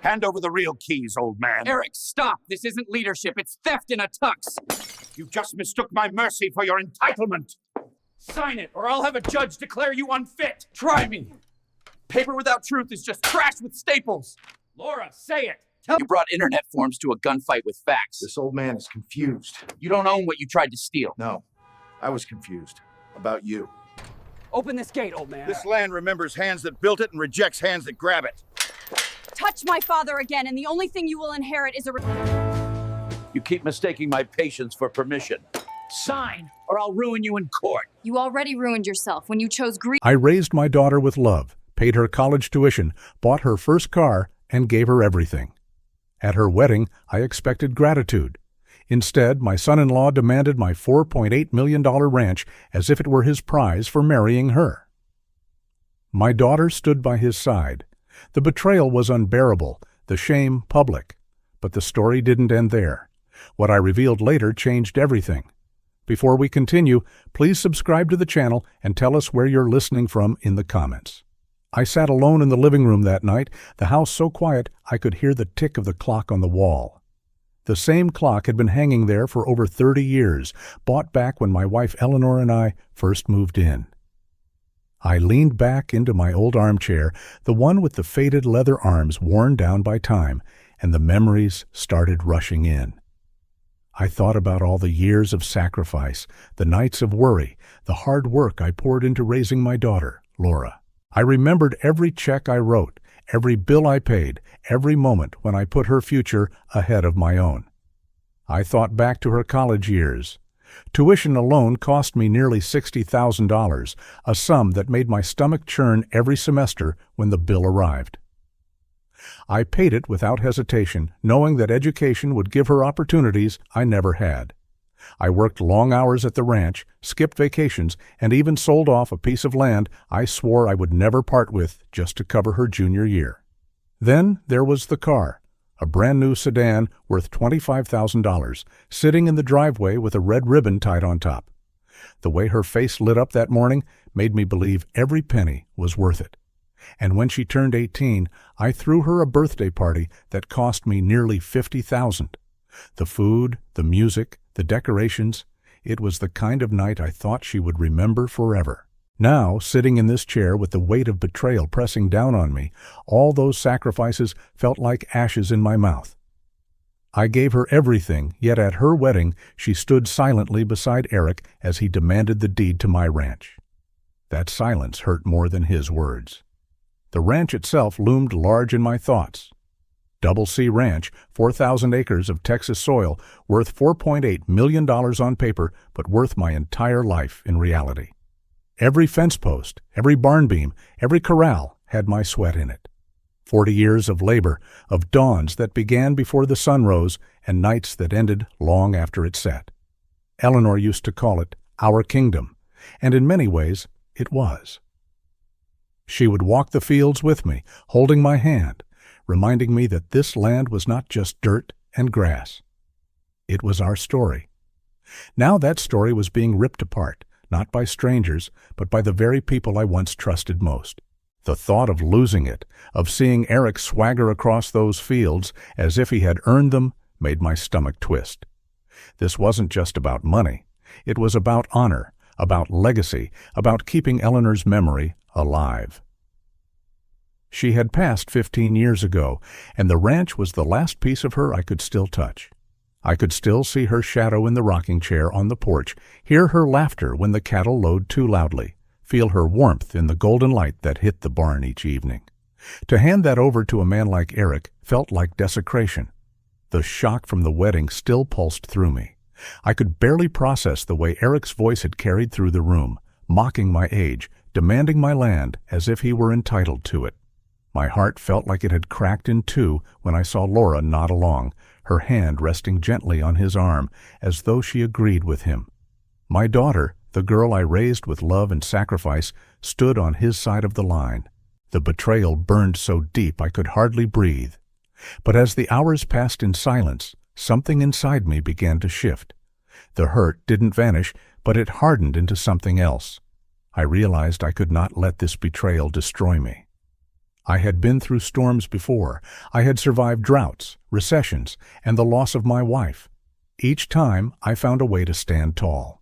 Hand over the real keys, old man. Eric, stop! This isn't leadership, it's theft in a tux! You just mistook my mercy for your entitlement. Sign it, or I'll have a judge declare you unfit! Try me! Paper without truth is just trash with staples! Laura, say it! You brought internet forms to a gunfight with facts. This old man is confused. You don't own what you tried to steal. No, I was confused about you. Open this gate, old man. This land remembers hands that built it and rejects hands that grab it. Touch my father again, and the only thing you will inherit is a... You keep mistaking my patience for permission. Sign, or I'll ruin you in court. You already ruined yourself when you chose greed. I raised my daughter with love, paid her college tuition, bought her first car, and gave her everything. At her wedding, I expected gratitude. Instead, my son-in-law demanded my $4.8 million ranch as if it were his prize for marrying her. My daughter stood by his side. The betrayal was unbearable, the shame public. But the story didn't end there. What I revealed later changed everything. Before we continue, please subscribe to the channel and tell us where you're listening from in the comments. I sat alone in the living room that night, the house so quiet I could hear the tick of the clock on the wall. The same clock had been hanging there for over 30 years, bought back when my wife Eleanor and I first moved in. I leaned back into my old armchair, the one with the faded leather arms worn down by time, and the memories started rushing in. I thought about all the years of sacrifice, the nights of worry, the hard work I poured into raising my daughter, Laura. I remembered every check I wrote, every bill I paid, every moment when I put her future ahead of my own. I thought back to her college years. Tuition alone cost me nearly $60,000, a sum that made my stomach churn every semester when the bill arrived. I paid it without hesitation, knowing that education would give her opportunities I never had. I worked long hours at the ranch, skipped vacations, and even sold off a piece of land I swore I would never part with just to cover her junior year. Then there was the car, a brand-new sedan worth $25,000, sitting in the driveway with a red ribbon tied on top. The way her face lit up that morning made me believe every penny was worth it. And when she turned 18, I threw her a birthday party that cost me nearly $50,000. The food, the music, the decorations, it was the kind of night I thought she would remember forever. Now, sitting in this chair with the weight of betrayal pressing down on me, all those sacrifices felt like ashes in my mouth. I gave her everything, yet at her wedding she stood silently beside Eric as he demanded the deed to my ranch. That silence hurt more than his words. The ranch itself loomed large in my thoughts. Double C Ranch, 4,000 acres of Texas soil, worth $4.8 million on paper, but worth my entire life in reality. Every fence post, every barn beam, every corral had my sweat in it. 40 years of labor, of dawns that began before the sun rose and nights that ended long after it set. Eleanor used to call it our kingdom, and in many ways it was. She would walk the fields with me, holding my hand, reminding me that this land was not just dirt and grass. It was our story. Now that story was being ripped apart, not by strangers, but by the very people I once trusted most. The thought of losing it, of seeing Eric swagger across those fields as if he had earned them, made my stomach twist. This wasn't just about money. It was about honor, about legacy, about keeping Eleanor's memory alive. She had passed 15 years ago, and the ranch was the last piece of her I could still touch. I could still see her shadow in the rocking chair on the porch, hear her laughter when the cattle lowed too loudly, feel her warmth in the golden light that hit the barn each evening. To hand that over to a man like Eric felt like desecration. The shock from the wedding still pulsed through me. I could barely process the way Eric's voice had carried through the room, mocking my age, demanding my land as if he were entitled to it. My heart felt like it had cracked in two when I saw Laura nod along, her hand resting gently on his arm, as though she agreed with him. My daughter, the girl I raised with love and sacrifice, stood on his side of the line. The betrayal burned so deep I could hardly breathe. But as the hours passed in silence, something inside me began to shift. The hurt didn't vanish, but it hardened into something else. I realized I could not let this betrayal destroy me. I had been through storms before. I had survived droughts, recessions, and the loss of my wife. Each time, I found a way to stand tall.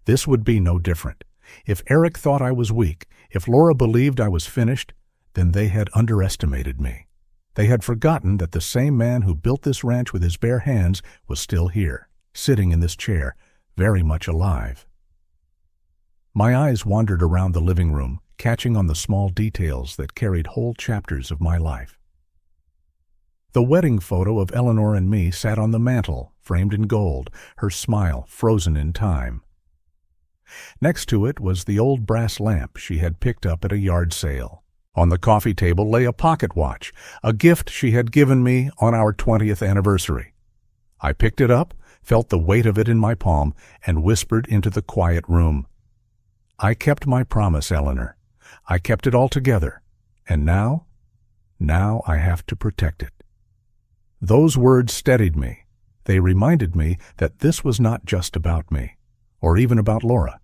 This would be no different. If Eric thought I was weak, if Laura believed I was finished, then they had underestimated me. They had forgotten that the same man who built this ranch with his bare hands was still here, sitting in this chair, very much alive. My eyes wandered around the living room, catching on the small details that carried whole chapters of my life. The wedding photo of Eleanor and me sat on the mantel, framed in gold, her smile frozen in time. Next to it was the old brass lamp she had picked up at a yard sale. On the coffee table lay a pocket watch, a gift she had given me on our 20th anniversary. I picked it up, felt the weight of it in my palm, and whispered into the quiet room. I kept my promise, Eleanor. I kept it all together. And now I have to protect it. Those words steadied me. They reminded me that this was not just about me, or even about Laura.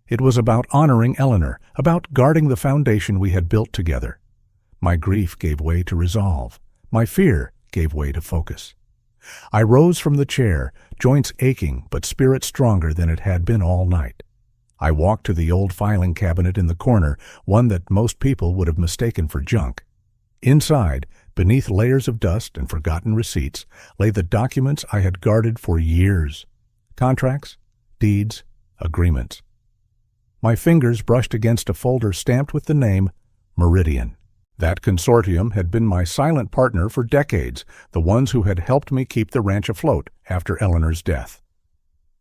It was about honoring Eleanor, about guarding the foundation we had built together. My grief gave way to resolve. My fear gave way to focus. I rose from the chair, joints aching but spirit stronger than it had been all night. I walked to the old filing cabinet in the corner, one that most people would have mistaken for junk. Inside, beneath layers of dust and forgotten receipts, lay the documents I had guarded for years. Contracts, deeds, agreements. My fingers brushed against a folder stamped with the name Meridian. That consortium had been my silent partner for decades, the ones who had helped me keep the ranch afloat after Eleanor's death.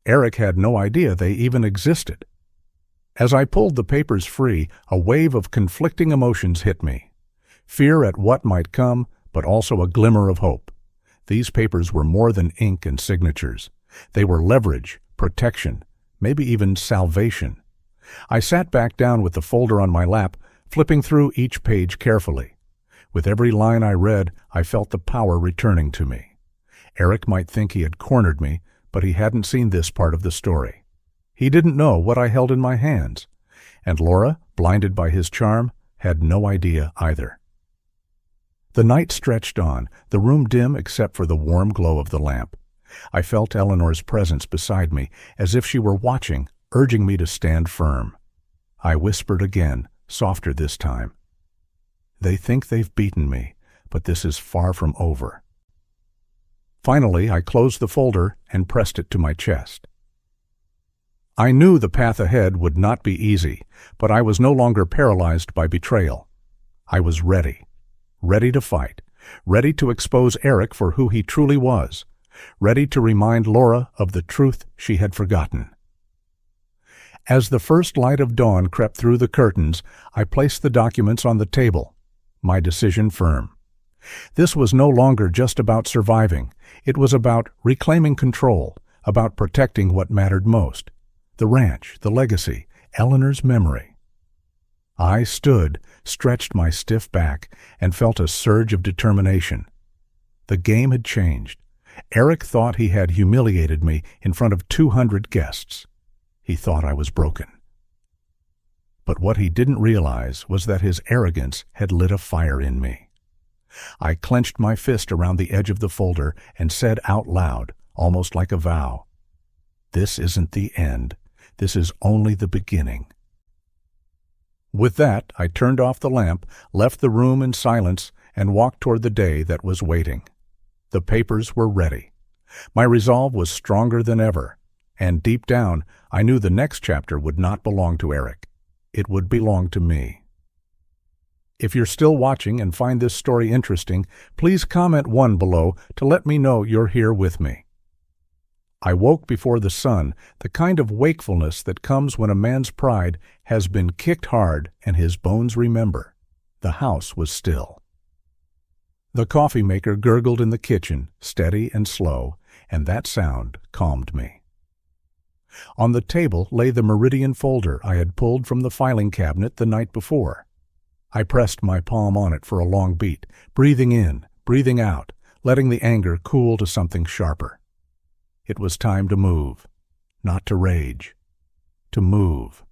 Eric had no idea they even existed. As I pulled the papers free, a wave of conflicting emotions hit me. Fear at what might come, but also a glimmer of hope. These papers were more than ink and signatures. They were leverage, protection, maybe even salvation. I sat back down with the folder on my lap, flipping through each page carefully. With every line I read, I felt the power returning to me. Eric might think he had cornered me, but he hadn't seen this part of the story. He didn't know what I held in my hands, and Laura, blinded by his charm, had no idea either. The night stretched on, the room dim except for the warm glow of the lamp. I felt Eleanor's presence beside me, as if she were watching, urging me to stand firm. I whispered again, softer this time. They think they've beaten me, but this is far from over. Finally, I closed the folder and pressed it to my chest. I knew the path ahead would not be easy, but I was no longer paralyzed by betrayal. I was ready to fight, ready to expose Eric for who he truly was, ready to remind Laura of the truth she had forgotten. As the first light of dawn crept through the curtains, I placed the documents on the table, my decision firm. This was no longer just about surviving. It was about reclaiming control, about protecting what mattered most. The ranch, the legacy, Eleanor's memory. I stood, stretched my stiff back, and felt a surge of determination. The game had changed. Eric thought he had humiliated me in front of 200 guests. He thought I was broken. But what he didn't realize was that his arrogance had lit a fire in me. I clenched my fist around the edge of the folder and said out loud, almost like a vow, "This isn't the end. This is only the beginning." With that, I turned off the lamp, left the room in silence, and walked toward the day that was waiting. The papers were ready. My resolve was stronger than ever, and deep down, I knew the next chapter would not belong to Eric. It would belong to me. If you're still watching and find this story interesting, please comment 1 below to let me know you're here with me. I woke before the sun, the kind of wakefulness that comes when a man's pride has been kicked hard and his bones remember. The house was still. The coffee maker gurgled in the kitchen, steady and slow, and that sound calmed me. On the table lay the Meridian folder I had pulled from the filing cabinet the night before. I pressed my palm on it for a long beat, breathing in, breathing out, letting the anger cool to something sharper. It was time to move, not to rage, to move.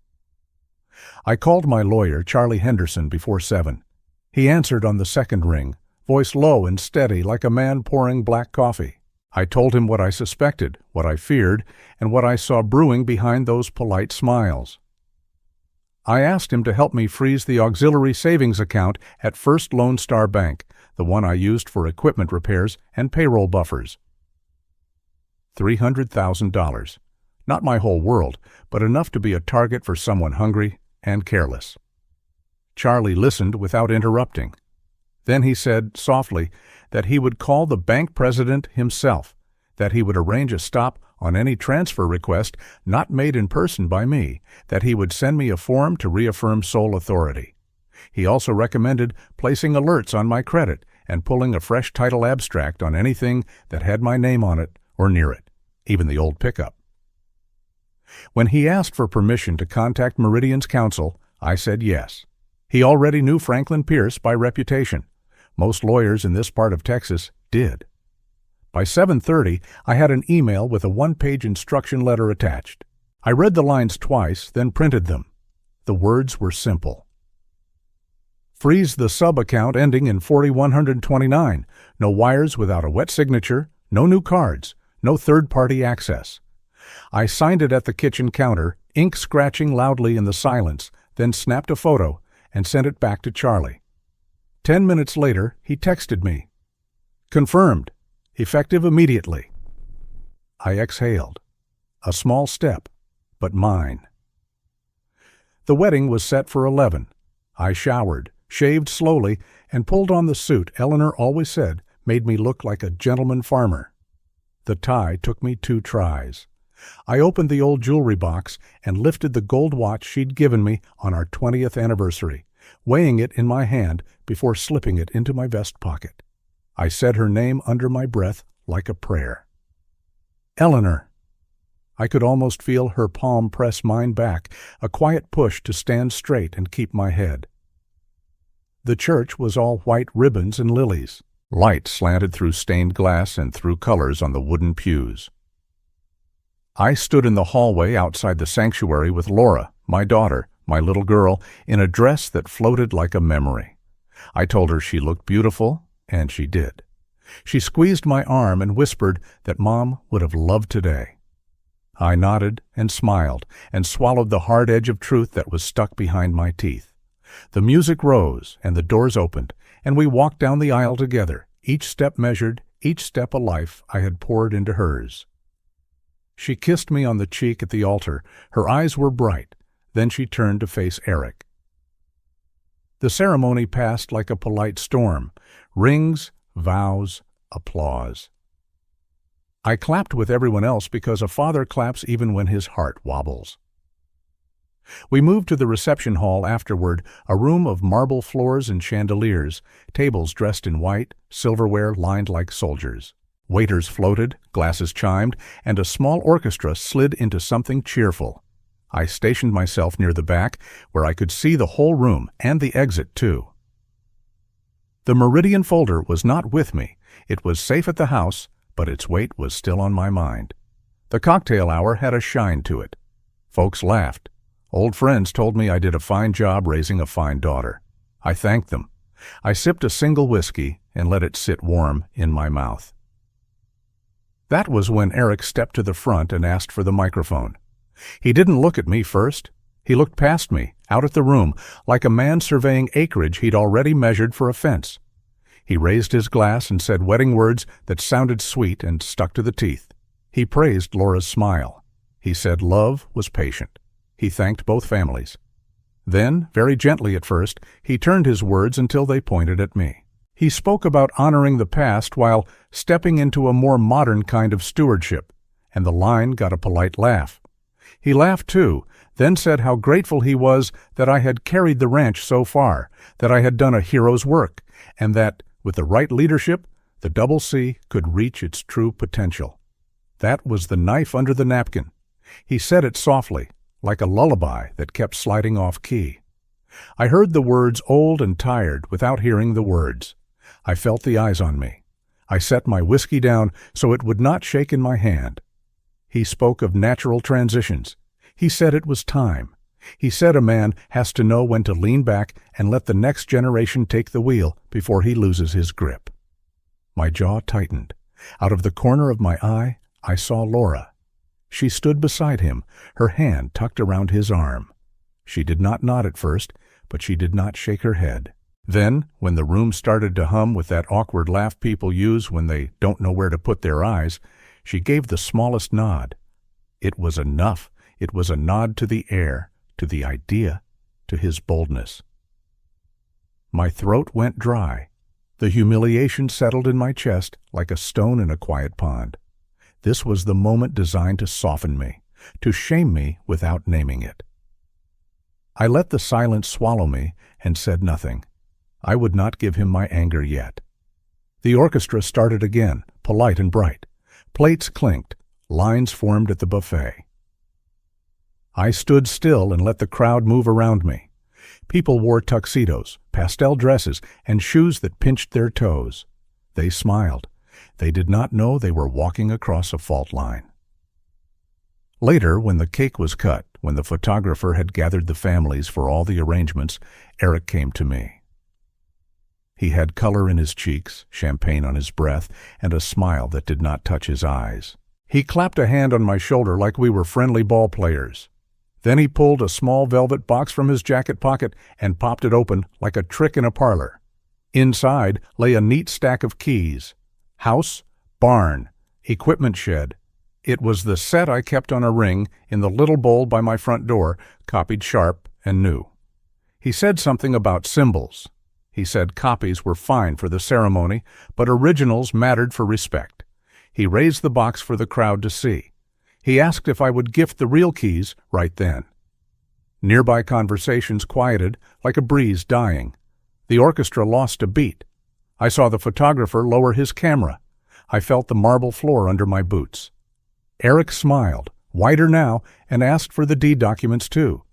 I called my lawyer, Charlie Henderson, before 7. He answered on the second ring, voice low and steady like a man pouring black coffee. I told him what I suspected, what I feared, and what I saw brewing behind those polite smiles. I asked him to help me freeze the auxiliary savings account at First Lone Star Bank, the one I used for equipment repairs and payroll buffers. $300,000. Not my whole world, but enough to be a target for someone hungry and careless. Charlie listened without interrupting. Then he said, softly, that he would call the bank president himself, that he would arrange a stop on any transfer request not made in person by me, that he would send me a form to reaffirm sole authority. He also recommended placing alerts on my credit and pulling a fresh title abstract on anything that had my name on it or near it, even the old pickup. When he asked for permission to contact Meridian's counsel, I said yes. He already knew Franklin Pierce by reputation. Most lawyers in this part of Texas did. By 7:30, I had an email with a one-page instruction letter attached. I read the lines twice, then printed them. The words were simple. Freeze the sub-account ending in 4129. No wires without a wet signature, no new cards, no third-party access. I signed it at the kitchen counter, ink scratching loudly in the silence, then snapped a photo and sent it back to Charlie. 10 minutes later, he texted me. Confirmed. Effective immediately. I exhaled. A small step, but mine. The wedding was set for 11. I showered, shaved slowly, and pulled on the suit Eleanor always said made me look like a gentleman farmer. The tie took me 2 tries. I opened the old jewelry box and lifted the gold watch she'd given me on our 20th anniversary, weighing it in my hand before slipping it into my vest pocket. I said her name under my breath like a prayer. Eleanor. I could almost feel her palm press mine back, a quiet push to stand straight and keep my head. The church was all white ribbons and lilies. Light slanted through stained glass and threw colors on the wooden pews. I stood in the hallway outside the sanctuary with Laura, my daughter, my little girl, in a dress that floated like a memory. I told her she looked beautiful, and she did. She squeezed my arm and whispered that Mom would have loved today. I nodded and smiled and swallowed the hard edge of truth that was stuck behind my teeth. The music rose and the doors opened, and we walked down the aisle together, each step measured, each step a life I had poured into hers. She kissed me on the cheek at the altar. Her eyes were bright. Then she turned to face Eric. The ceremony passed like a polite storm. Rings, vows, applause. I clapped with everyone else because a father claps even when his heart wobbles. We moved to the reception hall afterward, a room of marble floors and chandeliers, tables dressed in white, silverware lined like soldiers. Waiters floated, glasses chimed, and a small orchestra slid into something cheerful. I stationed myself near the back, where I could see the whole room and the exit, too. The Meridian folder was not with me. It was safe at the house, but its weight was still on my mind. The cocktail hour had a shine to it. Folks laughed. Old friends told me I did a fine job raising a fine daughter. I thanked them. I sipped a single whiskey and let it sit warm in my mouth. That was when Eric stepped to the front and asked for the microphone. He didn't look at me first. He looked past me, out at the room, like a man surveying acreage he'd already measured for a fence. He raised his glass and said wedding words that sounded sweet and stuck to the teeth. He praised Laura's smile. He said love was patient. He thanked both families. Then, very gently at first, he turned his words until they pointed at me. He spoke about honoring the past while stepping into a more modern kind of stewardship, and the line got a polite laugh. He laughed too, then said how grateful he was that I had carried the ranch so far, that I had done a hero's work, and that, with the right leadership, the Double C could reach its true potential. That was the knife under the napkin. He said it softly, like a lullaby that kept sliding off key. I heard the words old and tired without hearing the words. I felt the eyes on me. I set my whiskey down so it would not shake in my hand. He spoke of natural transitions. He said it was time. He said a man has to know when to lean back and let the next generation take the wheel before he loses his grip. My jaw tightened. Out of the corner of my eye, I saw Laura. She stood beside him, her hand tucked around his arm. She did not nod at first, but she did not shake her head. Then, when the room started to hum with that awkward laugh people use when they don't know where to put their eyes, she gave the smallest nod. It was enough. It was a nod to the air, to the idea, to his boldness. My throat went dry. The humiliation settled in my chest like a stone in a quiet pond. This was the moment designed to soften me, to shame me without naming it. I let the silence swallow me and said nothing. I would not give him my anger yet. The orchestra started again, polite and bright. Plates clinked, lines formed at the buffet. I stood still and let the crowd move around me. People wore tuxedos, pastel dresses, and shoes that pinched their toes. They smiled. They did not know they were walking across a fault line. Later, when the cake was cut, when the photographer had gathered the families for all the arrangements, Eric came to me. He had color in his cheeks, champagne on his breath, and a smile that did not touch his eyes. He clapped a hand on my shoulder like we were friendly ball players. Then he pulled a small velvet box from his jacket pocket and popped it open like a trick in a parlor. Inside lay a neat stack of keys. House, barn, equipment shed. It was the set I kept on a ring in the little bowl by my front door, copied sharp and new. He said something about symbols. He said copies were fine for the ceremony, but originals mattered for respect. He raised the box for the crowd to see. He asked if I would gift the real keys right then. Nearby conversations quieted like a breeze dying. The orchestra lost a beat. I saw the photographer lower his camera. I felt the marble floor under my boots. Eric smiled, wider now, and asked for the deed documents too.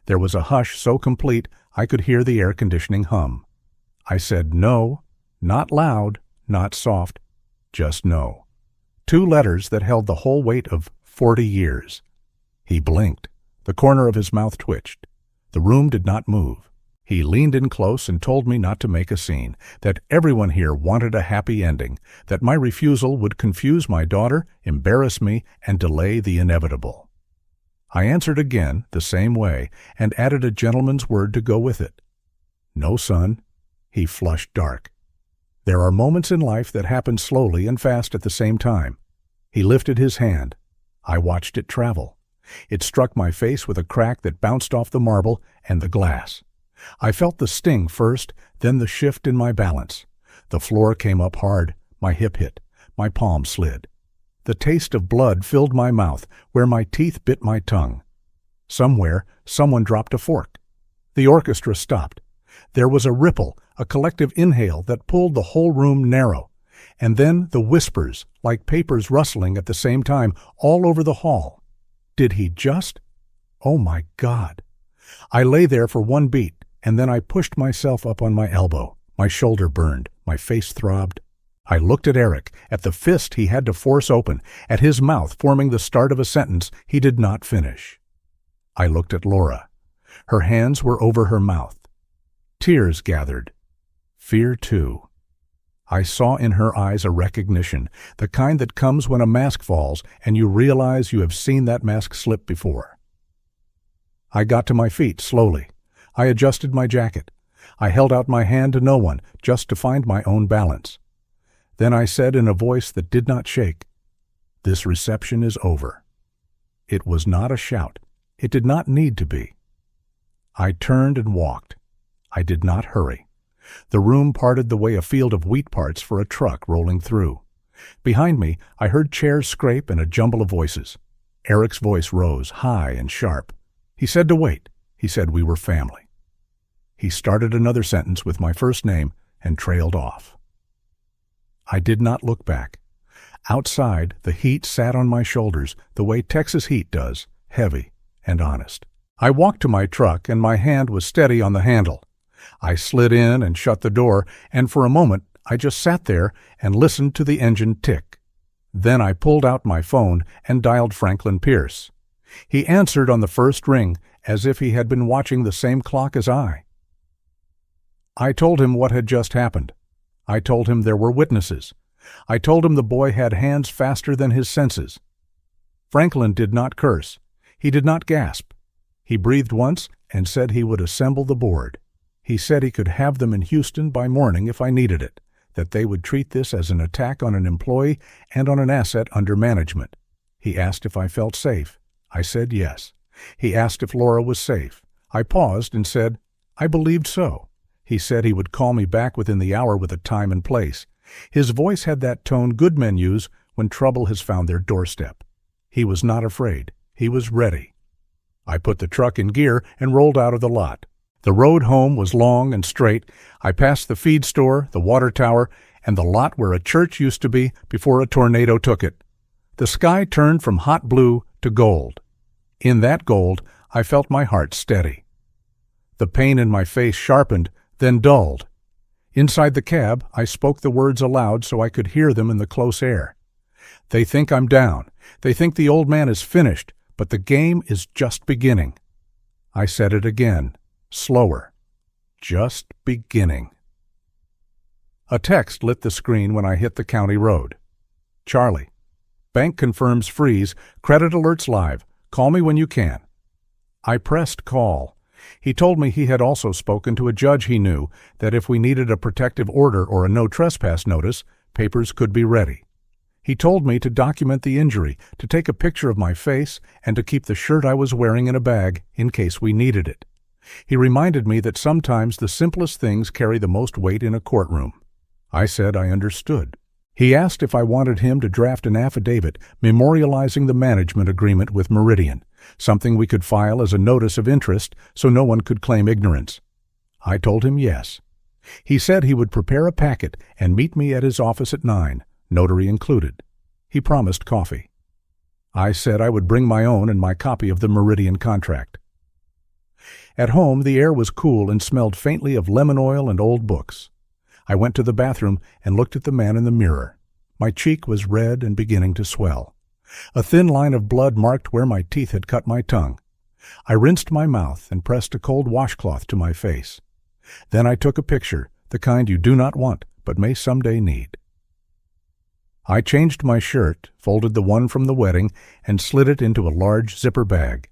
There was a hush so complete I could hear the air conditioning hum. I said no, not loud, not soft, just no. 2 letters that held the whole weight of 40 years. He blinked. The corner of his mouth twitched. The room did not move. He leaned in close and told me not to make a scene, that everyone here wanted a happy ending, that my refusal would confuse my daughter, embarrass me, and delay the inevitable. I answered again the same way and added a gentleman's word to go with it. No, son. He flushed dark. There are moments in life that happen slowly and fast at the same time. He lifted his hand. I watched it travel. It struck my face with a crack that bounced off the marble and the glass. I felt the sting first, then the shift in my balance. The floor came up hard, my hip hit, my palm slid. The taste of blood filled my mouth, where my teeth bit my tongue. Somewhere, someone dropped a fork. The orchestra stopped. There was a ripple, a collective inhale that pulled the whole room narrow. And then the whispers, like papers rustling at the same time, all over the hall. Did he just? Oh my God. I lay there for 1 beat, and then I pushed myself up on my elbow. My shoulder burned, my face throbbed. I looked at Eric, at the fist he had to force open, at his mouth forming the start of a sentence he did not finish. I looked at Laura. Her hands were over her mouth. Tears gathered. Fear, too. I saw in her eyes a recognition, the kind that comes when a mask falls and you realize you have seen that mask slip before. I got to my feet slowly. I adjusted my jacket. I held out my hand to no one, just to find my own balance. Then I said in a voice that did not shake, "This reception is over." It was not a shout. It did not need to be. I turned and walked. I did not hurry. The room parted the way a field of wheat parts for a truck rolling through. Behind me, I heard chairs scrape and a jumble of voices. Eric's voice rose, high and sharp. He said to wait. He said we were family. He started another sentence with my first name and trailed off. I did not look back. Outside, the heat sat on my shoulders the way Texas heat does, heavy and honest. I walked to my truck and my hand was steady on the handle. I slid in and shut the door, and for a moment I just sat there and listened to the engine tick. Then I pulled out my phone and dialed Franklin Pierce. He answered on the first ring, as if he had been watching the same clock as I. I told him what had just happened. I told him there were witnesses. I told him the boy had hands faster than his senses. Franklin did not curse. He did not gasp. He breathed once and said he would assemble the board. He said he could have them in Houston by morning if I needed it, that they would treat this as an attack on an employee and on an asset under management. He asked if I felt safe. I said yes. He asked if Laura was safe. I paused and said, I believed so. He said he would call me back within the hour with a time and place. His voice had that tone good men use when trouble has found their doorstep. He was not afraid. He was ready. I put the truck in gear and rolled out of the lot. The road home was long and straight. I passed the feed store, the water tower, and the lot where a church used to be before a tornado took it. The sky turned from hot blue to gold. In that gold, I felt my heart steady. The pain in my face sharpened, then dulled. Inside the cab, I spoke the words aloud so I could hear them in the close air. They think I'm down. They think the old man is finished, but the game is just beginning. I said it again, slower. Just beginning. A text lit the screen when I hit the county road. Charlie. Bank confirms freeze. Credit alerts live. Call me when you can. I pressed call. He told me he had also spoken to a judge he knew, that if we needed a protective order or a no trespass notice, papers could be ready. He told me to document the injury, to take a picture of my face, and to keep the shirt I was wearing in a bag in case we needed it. He reminded me that sometimes the simplest things carry the most weight in a courtroom. I said I understood. He asked if I wanted him to draft an affidavit memorializing the management agreement with Meridian, something we could file as a notice of interest so no one could claim ignorance. I told him yes. He said he would prepare a packet and meet me at his office at 9, notary included. He promised coffee. I said I would bring my own and my copy of the Meridian contract. At home, the air was cool and smelled faintly of lemon oil and old books. I went to the bathroom and looked at the man in the mirror. My cheek was red and beginning to swell. A thin line of blood marked where my teeth had cut my tongue. I rinsed my mouth and pressed a cold washcloth to my face. Then I took a picture, the kind you do not want, but may someday need. I changed my shirt, folded the one from the wedding, and slid it into a large zipper bag.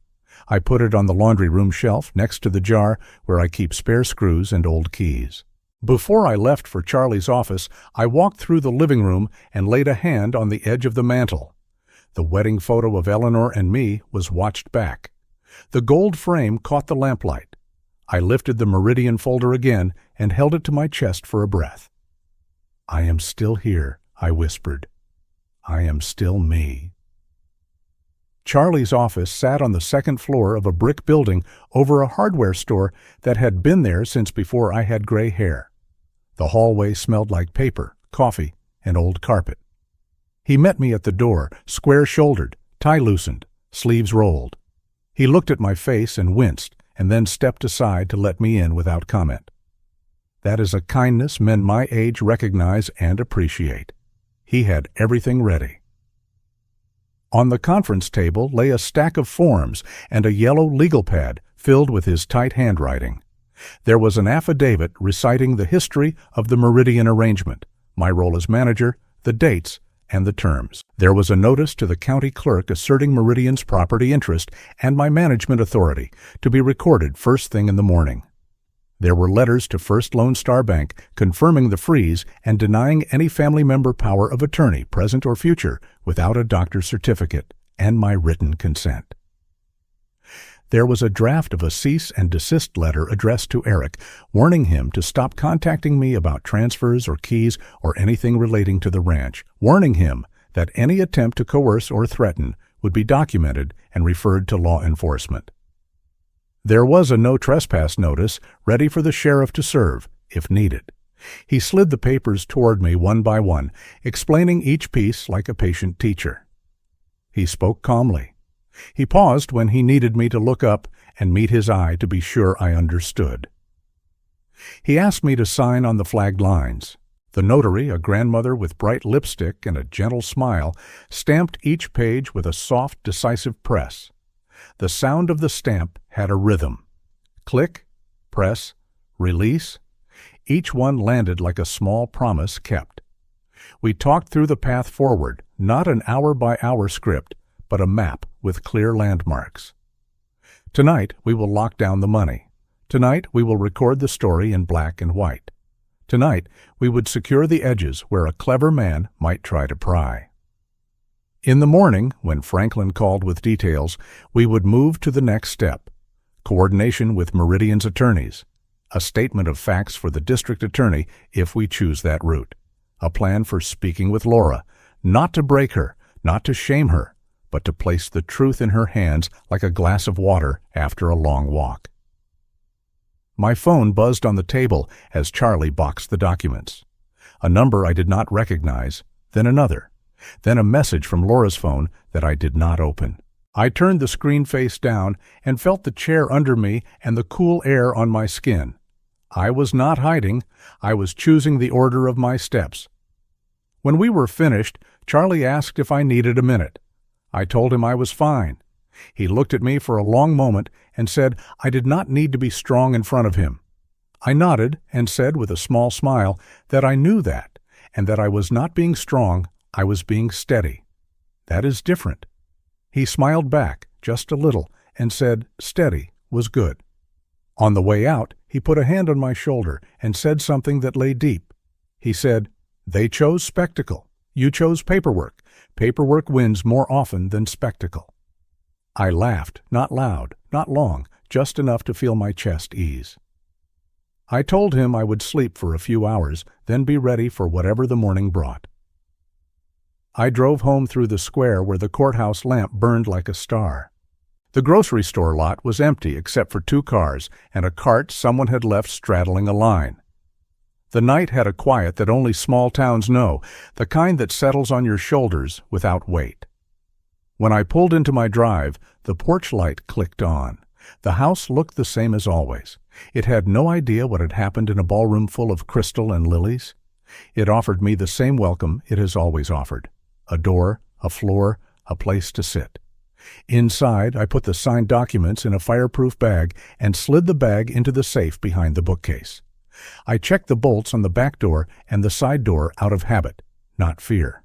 I put it on the laundry room shelf next to the jar where I keep spare screws and old keys. Before I left for Charlie's office, I walked through the living room and laid a hand on the edge of the mantel. The wedding photo of Eleanor and me was watched back. The gold frame caught the lamplight. I lifted the Meridian folder again and held it to my chest for a breath. I am still here, I whispered. I am still me. Charlie's office sat on the second floor of a brick building over a hardware store that had been there since before I had gray hair. The hallway smelled like paper, coffee, and old carpet. He met me at the door, square-shouldered, tie loosened, sleeves rolled. He looked at my face and winced, and then stepped aside to let me in without comment. That is a kindness men my age recognize and appreciate. He had everything ready. On the conference table lay a stack of forms and a yellow legal pad filled with his tight handwriting. There was an affidavit reciting the history of the Meridian arrangement, my role as manager, the dates, and the terms. There was a notice to the county clerk asserting Meridian's property interest and my management authority to be recorded first thing in the morning. There were letters to First Lone Star Bank confirming the freeze and denying any family member power of attorney, present or future, without a doctor's certificate and my written consent. There was a draft of a cease and desist letter addressed to Eric, warning him to stop contacting me about transfers or keys or anything relating to the ranch, warning him that any attempt to coerce or threaten would be documented and referred to law enforcement. There was a no trespass notice ready for the sheriff to serve, if needed. He slid the papers toward me one by one, explaining each piece like a patient teacher. He spoke calmly. He paused when he needed me to look up and meet his eye to be sure I understood. He asked me to sign on the flagged lines. The notary, a grandmother with bright lipstick and a gentle smile, stamped each page with a soft, decisive press. The sound of the stamp had a rhythm. Click, press, release. Each one landed like a small promise kept. We talked through the path forward, not an hour-by-hour script, but a map with clear landmarks. Tonight, we will lock down the money. Tonight, we will record the story in black and white. Tonight, we would secure the edges where a clever man might try to pry. In the morning, when Franklin called with details, we would move to the next step: coordination with Meridian's attorneys, a statement of facts for the district attorney if we choose that route, a plan for speaking with Laura, not to break her, not to shame her, but to place the truth in her hands like a glass of water after a long walk. My phone buzzed on the table as Charlie boxed the documents. A number I did not recognize, then another, then a message from Laura's phone that I did not open. I turned the screen face down and felt the chair under me and the cool air on my skin. I was not hiding. I was choosing the order of my steps. When we were finished, Charlie asked if I needed a minute. I told him I was fine. He looked at me for a long moment and said I did not need to be strong in front of him. I nodded and said with a small smile that I knew that, and that I was not being strong, I was being steady. That is different. He smiled back, just a little, and said steady was good. On the way out, he put a hand on my shoulder and said something that lay deep. He said, "They chose spectacle. You chose paperwork. Paperwork wins more often than spectacle." I laughed, not loud, not long, just enough to feel my chest ease. I told him I would sleep for a few hours, then be ready for whatever the morning brought. I drove home through the square where the courthouse lamp burned like a star. The grocery store lot was empty except for 2 cars and a cart someone had left straddling a line. The night had a quiet that only small towns know, the kind that settles on your shoulders without weight. When I pulled into my drive, the porch light clicked on. The house looked the same as always. It had no idea what had happened in a ballroom full of crystal and lilies. It offered me the same welcome it has always offered: a door, a floor, a place to sit. Inside, I put the signed documents in a fireproof bag and slid the bag into the safe behind the bookcase. I checked the bolts on the back door and the side door out of habit, not fear.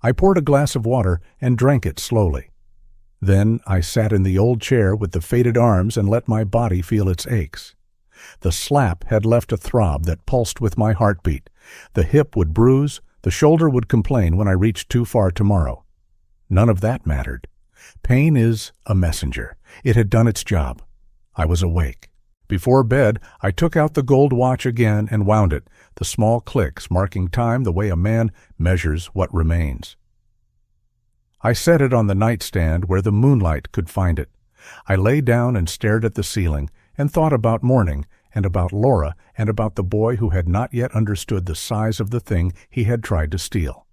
I poured a glass of water and drank it slowly. Then I sat in the old chair with the faded arms and let my body feel its aches. The slap had left a throb that pulsed with my heartbeat. The hip would bruise, the shoulder would complain when I reached too far tomorrow. None of that mattered. Pain is a messenger. It had done its job. I was awake. Before bed, I took out the gold watch again and wound it, the small clicks marking time the way a man measures what remains. I set it on the nightstand where the moonlight could find it. I lay down and stared at the ceiling and thought about morning and about Laura and about the boy who had not yet understood the size of the thing he had tried to steal.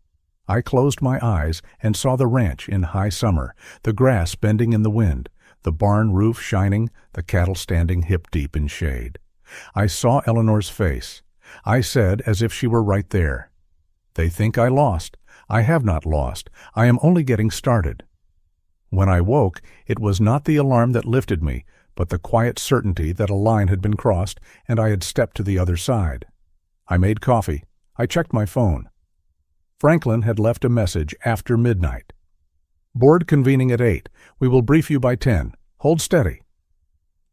I closed my eyes and saw the ranch in high summer, the grass bending in the wind, the barn roof shining, the cattle standing hip-deep in shade. I saw Eleanor's face. I said, as if she were right there, "They think I lost. I have not lost. I am only getting started." When I woke, it was not the alarm that lifted me, but the quiet certainty that a line had been crossed and I had stepped to the other side. I made coffee. I checked my phone. Franklin had left a message after midnight. "Board convening at 8. We will brief you by 10. Hold steady."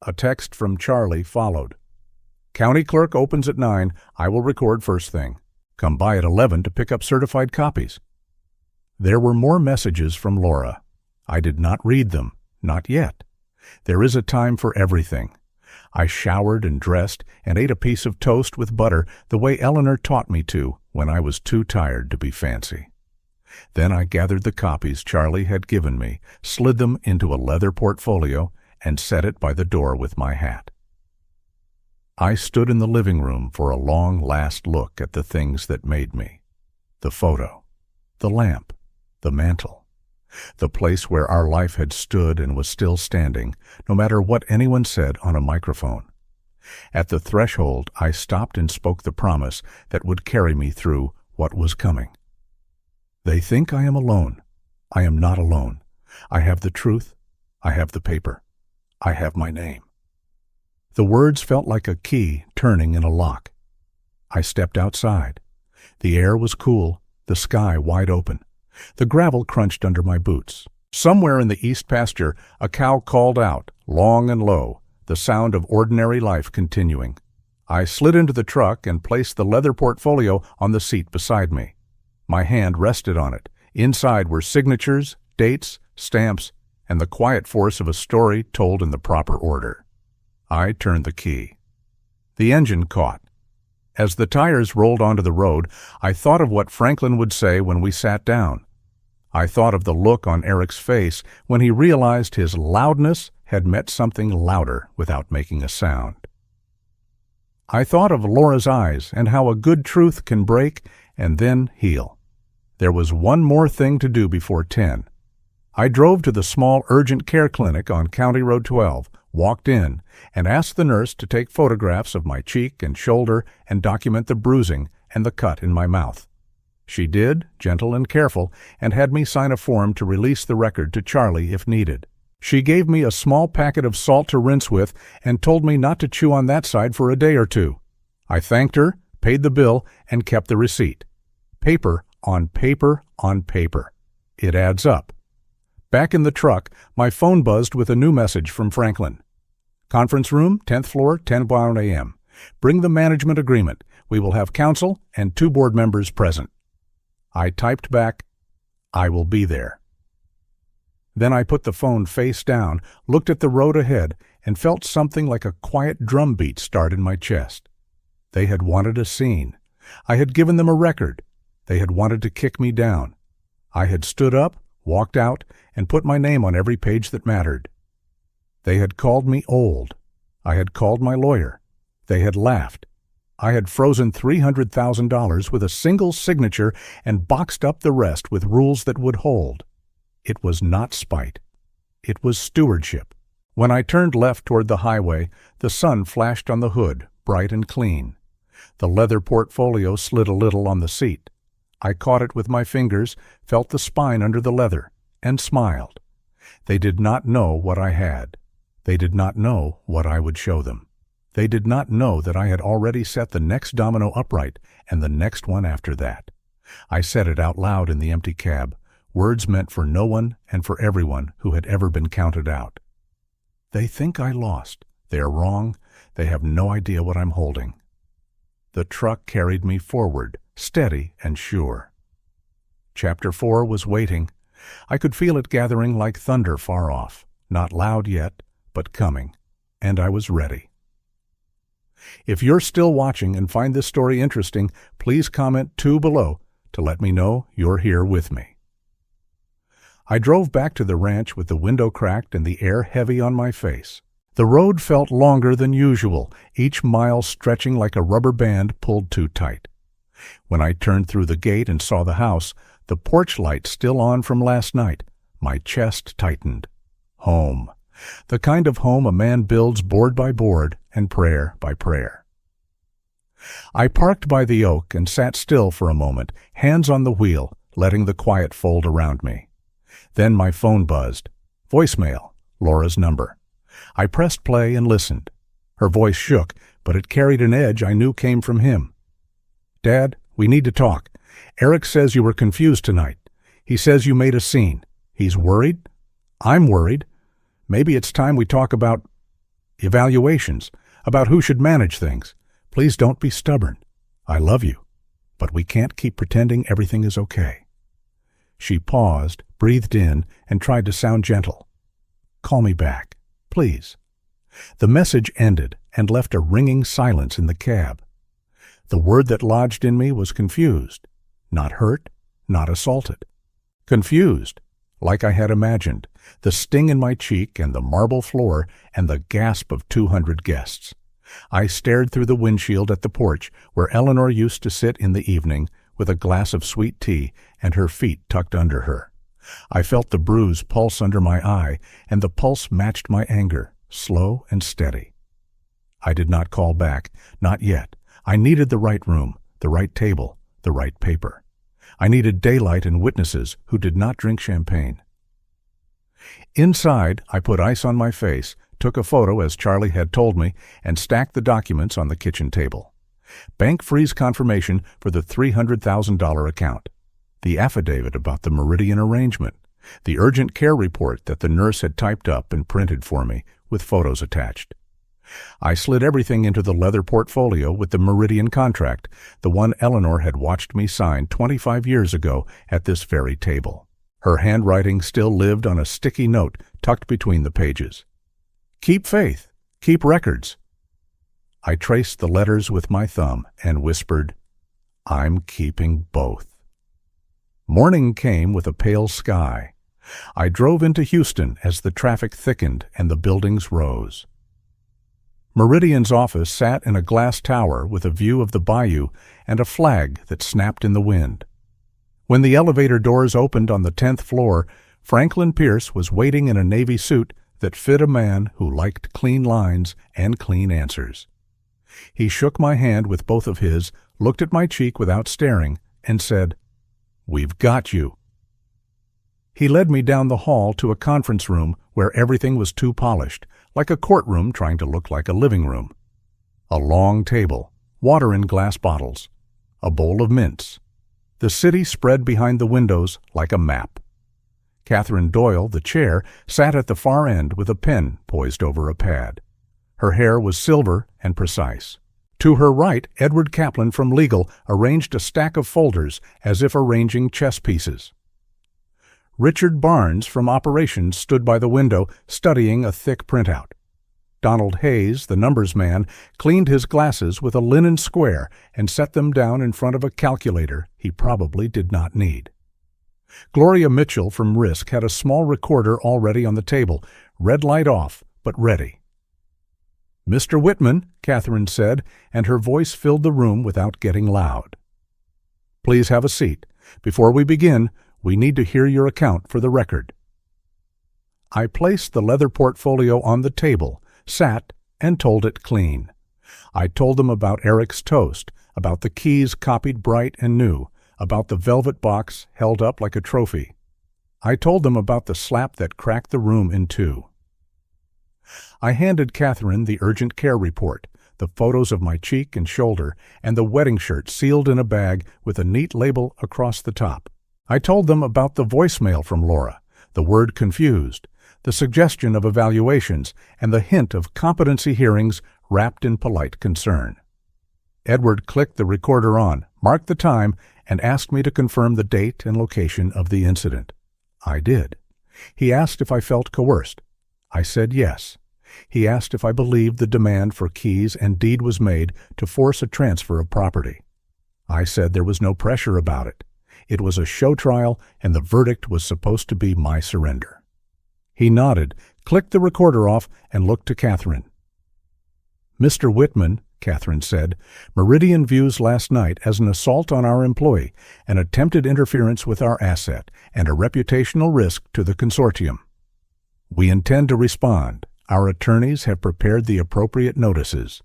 A text from Charlie followed. "County clerk opens at 9. I will record first thing. Come by at 11 to pick up certified copies." There were more messages from Laura. I did not read them. Not yet. There is a time for everything. I showered and dressed and ate a piece of toast with butter the way Eleanor taught me to when I was too tired to be fancy. Then I gathered the copies Charlie had given me, slid them into a leather portfolio, and set it by the door with my hat. I stood in the living room for a long last look at the things that made me. The photo, the lamp, the mantle, the place where our life had stood and was still standing, no matter what anyone said on a microphone. At the threshold, I stopped and spoke the promise that would carry me through what was coming. They think I am alone. I am not alone. I have the truth. I have the paper. I have my name. The words felt like a key turning in a lock. I stepped outside. The air was cool, the sky wide open. The gravel crunched under my boots. Somewhere in the east pasture, a cow called out, long and low, the sound of ordinary life continuing. I slid into the truck and placed the leather portfolio on the seat beside me. My hand rested on it. Inside were signatures, dates, stamps, and the quiet force of a story told in the proper order. I turned the key. The engine caught. As the tires rolled onto the road, I thought of what Franklin would say when we sat down. I thought of the look on Eric's face when he realized his loudness had met something louder without making a sound. I thought of Laura's eyes and how a good truth can break and then heal. There was one more thing to do before 10. I drove to the small urgent care clinic on County Road 12, walked in, and asked the nurse to take photographs of my cheek and shoulder and document the bruising and the cut in my mouth. She did, gentle and careful, and had me sign a form to release the record to Charlie if needed. She gave me a small packet of salt to rinse with and told me not to chew on that side for a day or two. I thanked her, paid the bill, and kept the receipt. Paper on paper on paper. It adds up. Back in the truck, my phone buzzed with a new message from Franklin. Conference room, 10th floor, 10:00 a.m. Bring the management agreement. We will have counsel and 2 board members present. I typed back, I will be there. Then I put the phone face down, looked at the road ahead, and felt something like a quiet drum beat start in my chest. They had wanted a scene. I had given them a record. They had wanted to kick me down. I had stood up, walked out, and put my name on every page that mattered. They had called me old. I had called my lawyer. They had laughed. I had frozen $300,000 with a single signature and boxed up the rest with rules that would hold. It was not spite. It was stewardship. When I turned left toward the highway, the sun flashed on the hood, bright and clean. The leather portfolio slid a little on the seat. I caught it with my fingers, felt the spine under the leather, and smiled. They did not know what I had. They did not know what I would show them. They did not know that I had already set the next domino upright and the next one after that. I said it out loud in the empty cab, words meant for no one and for everyone who had ever been counted out. They think I lost. They are wrong. They have no idea what I'm holding. The truck carried me forward, steady and sure. Chapter 4 was waiting. I could feel it gathering like thunder far off, not loud yet, but coming, and I was ready. If you're still watching and find this story interesting, please comment 2 below to let me know you're here with me. I drove back to the ranch with the window cracked and the air heavy on my face. The road felt longer than usual, each mile stretching like a rubber band pulled too tight. When I turned through the gate and saw the house, the porch light still on from last night, my chest tightened. Home. The kind of home a man builds board by board and prayer by prayer. I parked by the oak and sat still for a moment, hands on the wheel, letting the quiet fold around me. Then my phone buzzed. Voicemail, Laura's number. I pressed play and listened. Her voice shook, but it carried an edge I knew came from him. Dad, we need to talk. Eric says you were confused tonight. He says you made a scene. He's worried. I'm worried. Maybe it's time we talk about evaluations, about who should manage things. Please don't be stubborn. I love you, but we can't keep pretending everything is okay. She paused, breathed in, and tried to sound gentle. Call me back, please. The message ended and left a ringing silence in the cab. The word that lodged in me was confused, not hurt, not assaulted. Confused, like I had imagined, the sting in my cheek and the marble floor and the gasp of 200 guests. I stared through the windshield at the porch where Eleanor used to sit in the evening with a glass of sweet tea and her feet tucked under her. I felt the bruise pulse under my eye, and the pulse matched my anger, slow and steady. I did not call back, not yet. I needed the right room, the right table, the right paper. I needed daylight and witnesses who did not drink champagne. Inside, I put ice on my face, took a photo as Charlie had told me, and stacked the documents on the kitchen table. Bank freeze confirmation for the $300,000 account. The affidavit about the Meridian arrangement. The urgent care report that the nurse had typed up and printed for me, with photos attached. I slid everything into the leather portfolio with the Meridian contract, the one Eleanor had watched me sign 25 years ago at this very table. Her handwriting still lived on a sticky note tucked between the pages. Keep faith. Keep records. I traced the letters with my thumb and whispered, I'm keeping both. Morning came with a pale sky. I drove into Houston as the traffic thickened and the buildings rose. Meridian's office sat in a glass tower with a view of the bayou and a flag that snapped in the wind. When the elevator doors opened on the 10th floor, Franklin Pierce was waiting in a navy suit that fit a man who liked clean lines and clean answers. He shook my hand with both of his, looked at my cheek without staring, and said, We've got you. He led me down the hall to a conference room where everything was too polished, like a courtroom trying to look like a living room. A long table, water in glass bottles, a bowl of mints. The city spread behind the windows like a map. Catherine Doyle, the chair, sat at the far end with a pen poised over a pad. Her hair was silver and precise. To her right, Edward Kaplan from Legal arranged a stack of folders as if arranging chess pieces. Richard Barnes from Operations stood by the window studying a thick printout. Donald Hayes, the numbers man, cleaned his glasses with a linen square and set them down in front of a calculator he probably did not need. Gloria Mitchell from Risk had a small recorder already on the table, red light off, but ready. Mr. Whitman, Catherine said, and her voice filled the room without getting loud. Please have a seat. Before we begin, we need to hear your account for the record. I placed the leather portfolio on the table, sat, and told it clean. I told them about Eric's toast, about the keys copied bright and new, about the velvet box held up like a trophy. I told them about the slap that cracked the room in two. I handed Catherine the urgent care report, the photos of my cheek and shoulder, and the wedding shirt sealed in a bag with a neat label across the top. I told them about the voicemail from Laura, the word confused, the suggestion of evaluations, and the hint of competency hearings wrapped in polite concern. Edward clicked the recorder on, marked the time, and asked me to confirm the date and location of the incident. I did. He asked if I felt coerced. I said yes. He asked if I believed the demand for keys and deed was made to force a transfer of property. I said there was no pressure about it. It was a show trial, and the verdict was supposed to be my surrender. He nodded, clicked the recorder off, and looked to Catherine. Mr. Whitman, Catherine said, Meridian views last night as an assault on our employee, an attempted interference with our asset, and a reputational risk to the consortium. We intend to respond. Our attorneys have prepared the appropriate notices.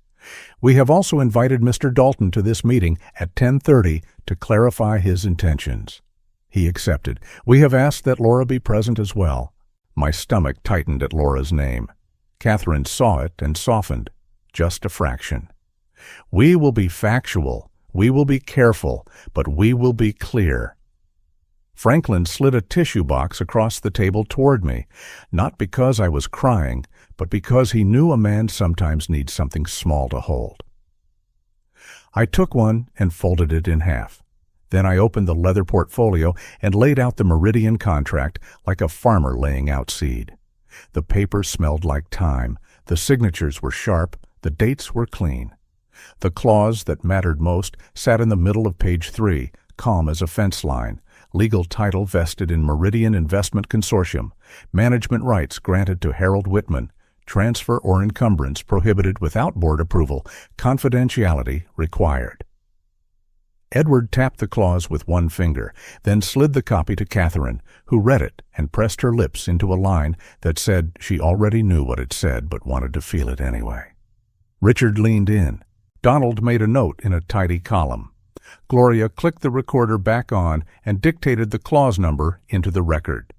We have also invited Mr. Dalton to this meeting at 10:30 to clarify his intentions. He accepted. We have asked that Laura be present as well. My stomach tightened at Laura's name. Catherine saw it and softened, just a fraction. We will be factual, we will be careful, but we will be clear. Franklin slid a tissue box across the table toward me, not because I was crying, but because he knew a man sometimes needs something small to hold. I took one and folded it in half. Then I opened the leather portfolio and laid out the Meridian contract like a farmer laying out seed. The paper smelled like thyme, the signatures were sharp, the dates were clean. The clause that mattered most sat in the middle of page 3, calm as a fence line. Legal title vested in Meridian Investment Consortium, management rights granted to Harold Whitman, transfer or encumbrance prohibited without board approval, confidentiality required. Edward tapped the clause with one finger, then slid the copy to Catherine, who read it and pressed her lips into a line that said she already knew what it said but wanted to feel it anyway. Richard leaned in. Donald made a note in a tidy column. Gloria clicked the recorder back on and dictated the clause number into the record.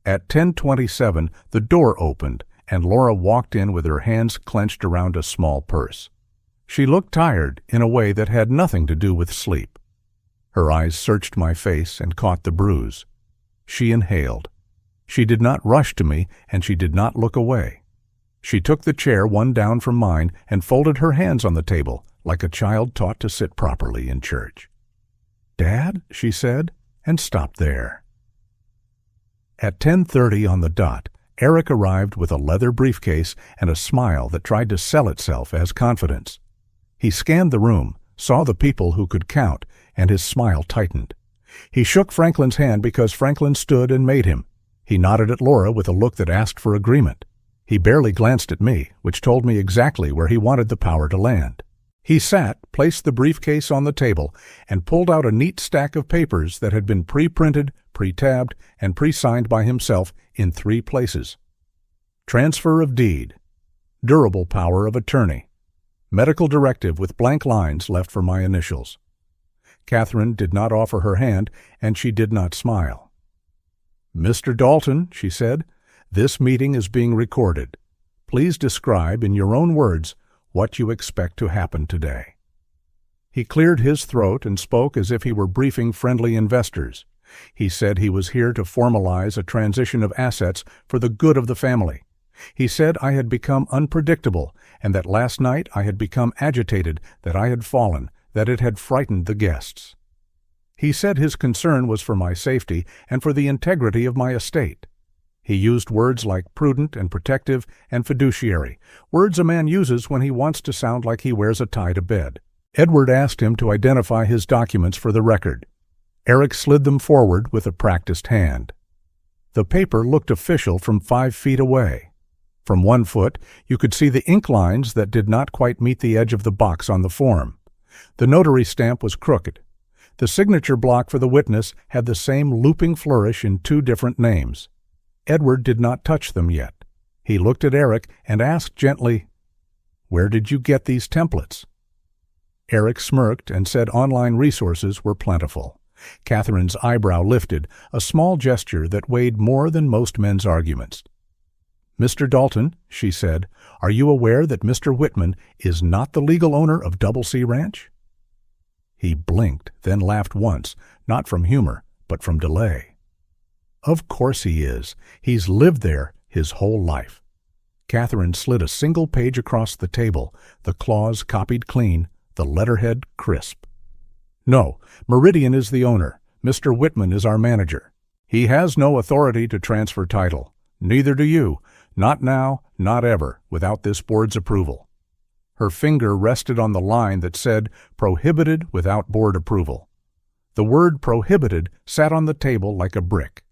At 10:27, the door opened, and Laura walked in with her hands clenched around a small purse. She looked tired in a way that had nothing to do with sleep. Her eyes searched my face and caught the bruise. She inhaled. She did not rush to me, and she did not look away. She took the chair one down from mine and folded her hands on the table, like a child taught to sit properly in church. "Dad," she said, and stopped there. At 10:30 on the dot, Eric arrived with a leather briefcase and a smile that tried to sell itself as confidence. He scanned the room, saw the people who could count, and his smile tightened. He shook Franklin's hand because Franklin stood and made him. He nodded at Laura with a look that asked for agreement. He barely glanced at me, which told me exactly where he wanted the power to land. He sat, placed the briefcase on the table, and pulled out a neat stack of papers that had been pre-printed, pre-tabbed, and pre-signed by himself in 3 places. Transfer of deed. Durable power of attorney. Medical directive with blank lines left for my initials. Catherine did not offer her hand, and she did not smile. "Mr. Dalton," she said, "this meeting is being recorded. Please describe in your own words what you expect to happen today." He cleared his throat and spoke as if he were briefing friendly investors. He said he was here to formalize a transition of assets for the good of the family. He said I had become unpredictable, and that last night I had become agitated, that I had fallen, that it had frightened the guests. He said his concern was for my safety and for the integrity of my estate. He used words like prudent and protective and fiduciary, words a man uses when he wants to sound like he wears a tie to bed. Edward asked him to identify his documents for the record. Eric slid them forward with a practiced hand. The paper looked official from 5 feet away. From 1 foot, you could see the ink lines that did not quite meet the edge of the box on the form. The notary stamp was crooked. The signature block for the witness had the same looping flourish in 2 different names. Edward did not touch them yet. He looked at Eric and asked gently, "Where did you get these templates?" Eric smirked and said online resources were plentiful. Catherine's eyebrow lifted, a small gesture that weighed more than most men's arguments. "Mr. Dalton," she said, "are you aware that Mr. Whitman is not the legal owner of Double C Ranch?" He blinked, then laughed once, not from humor, but from delay. "Of course he is. He's lived there his whole life." Catherine slid a single page across the table, the clause copied clean, the letterhead crisp. "No, Meridian is the owner. Mr. Whitman is our manager. He has no authority to transfer title. Neither do you. Not now, not ever, without this board's approval." Her finger rested on the line that said, "Prohibited without board approval." The word prohibited sat on the table like a brick.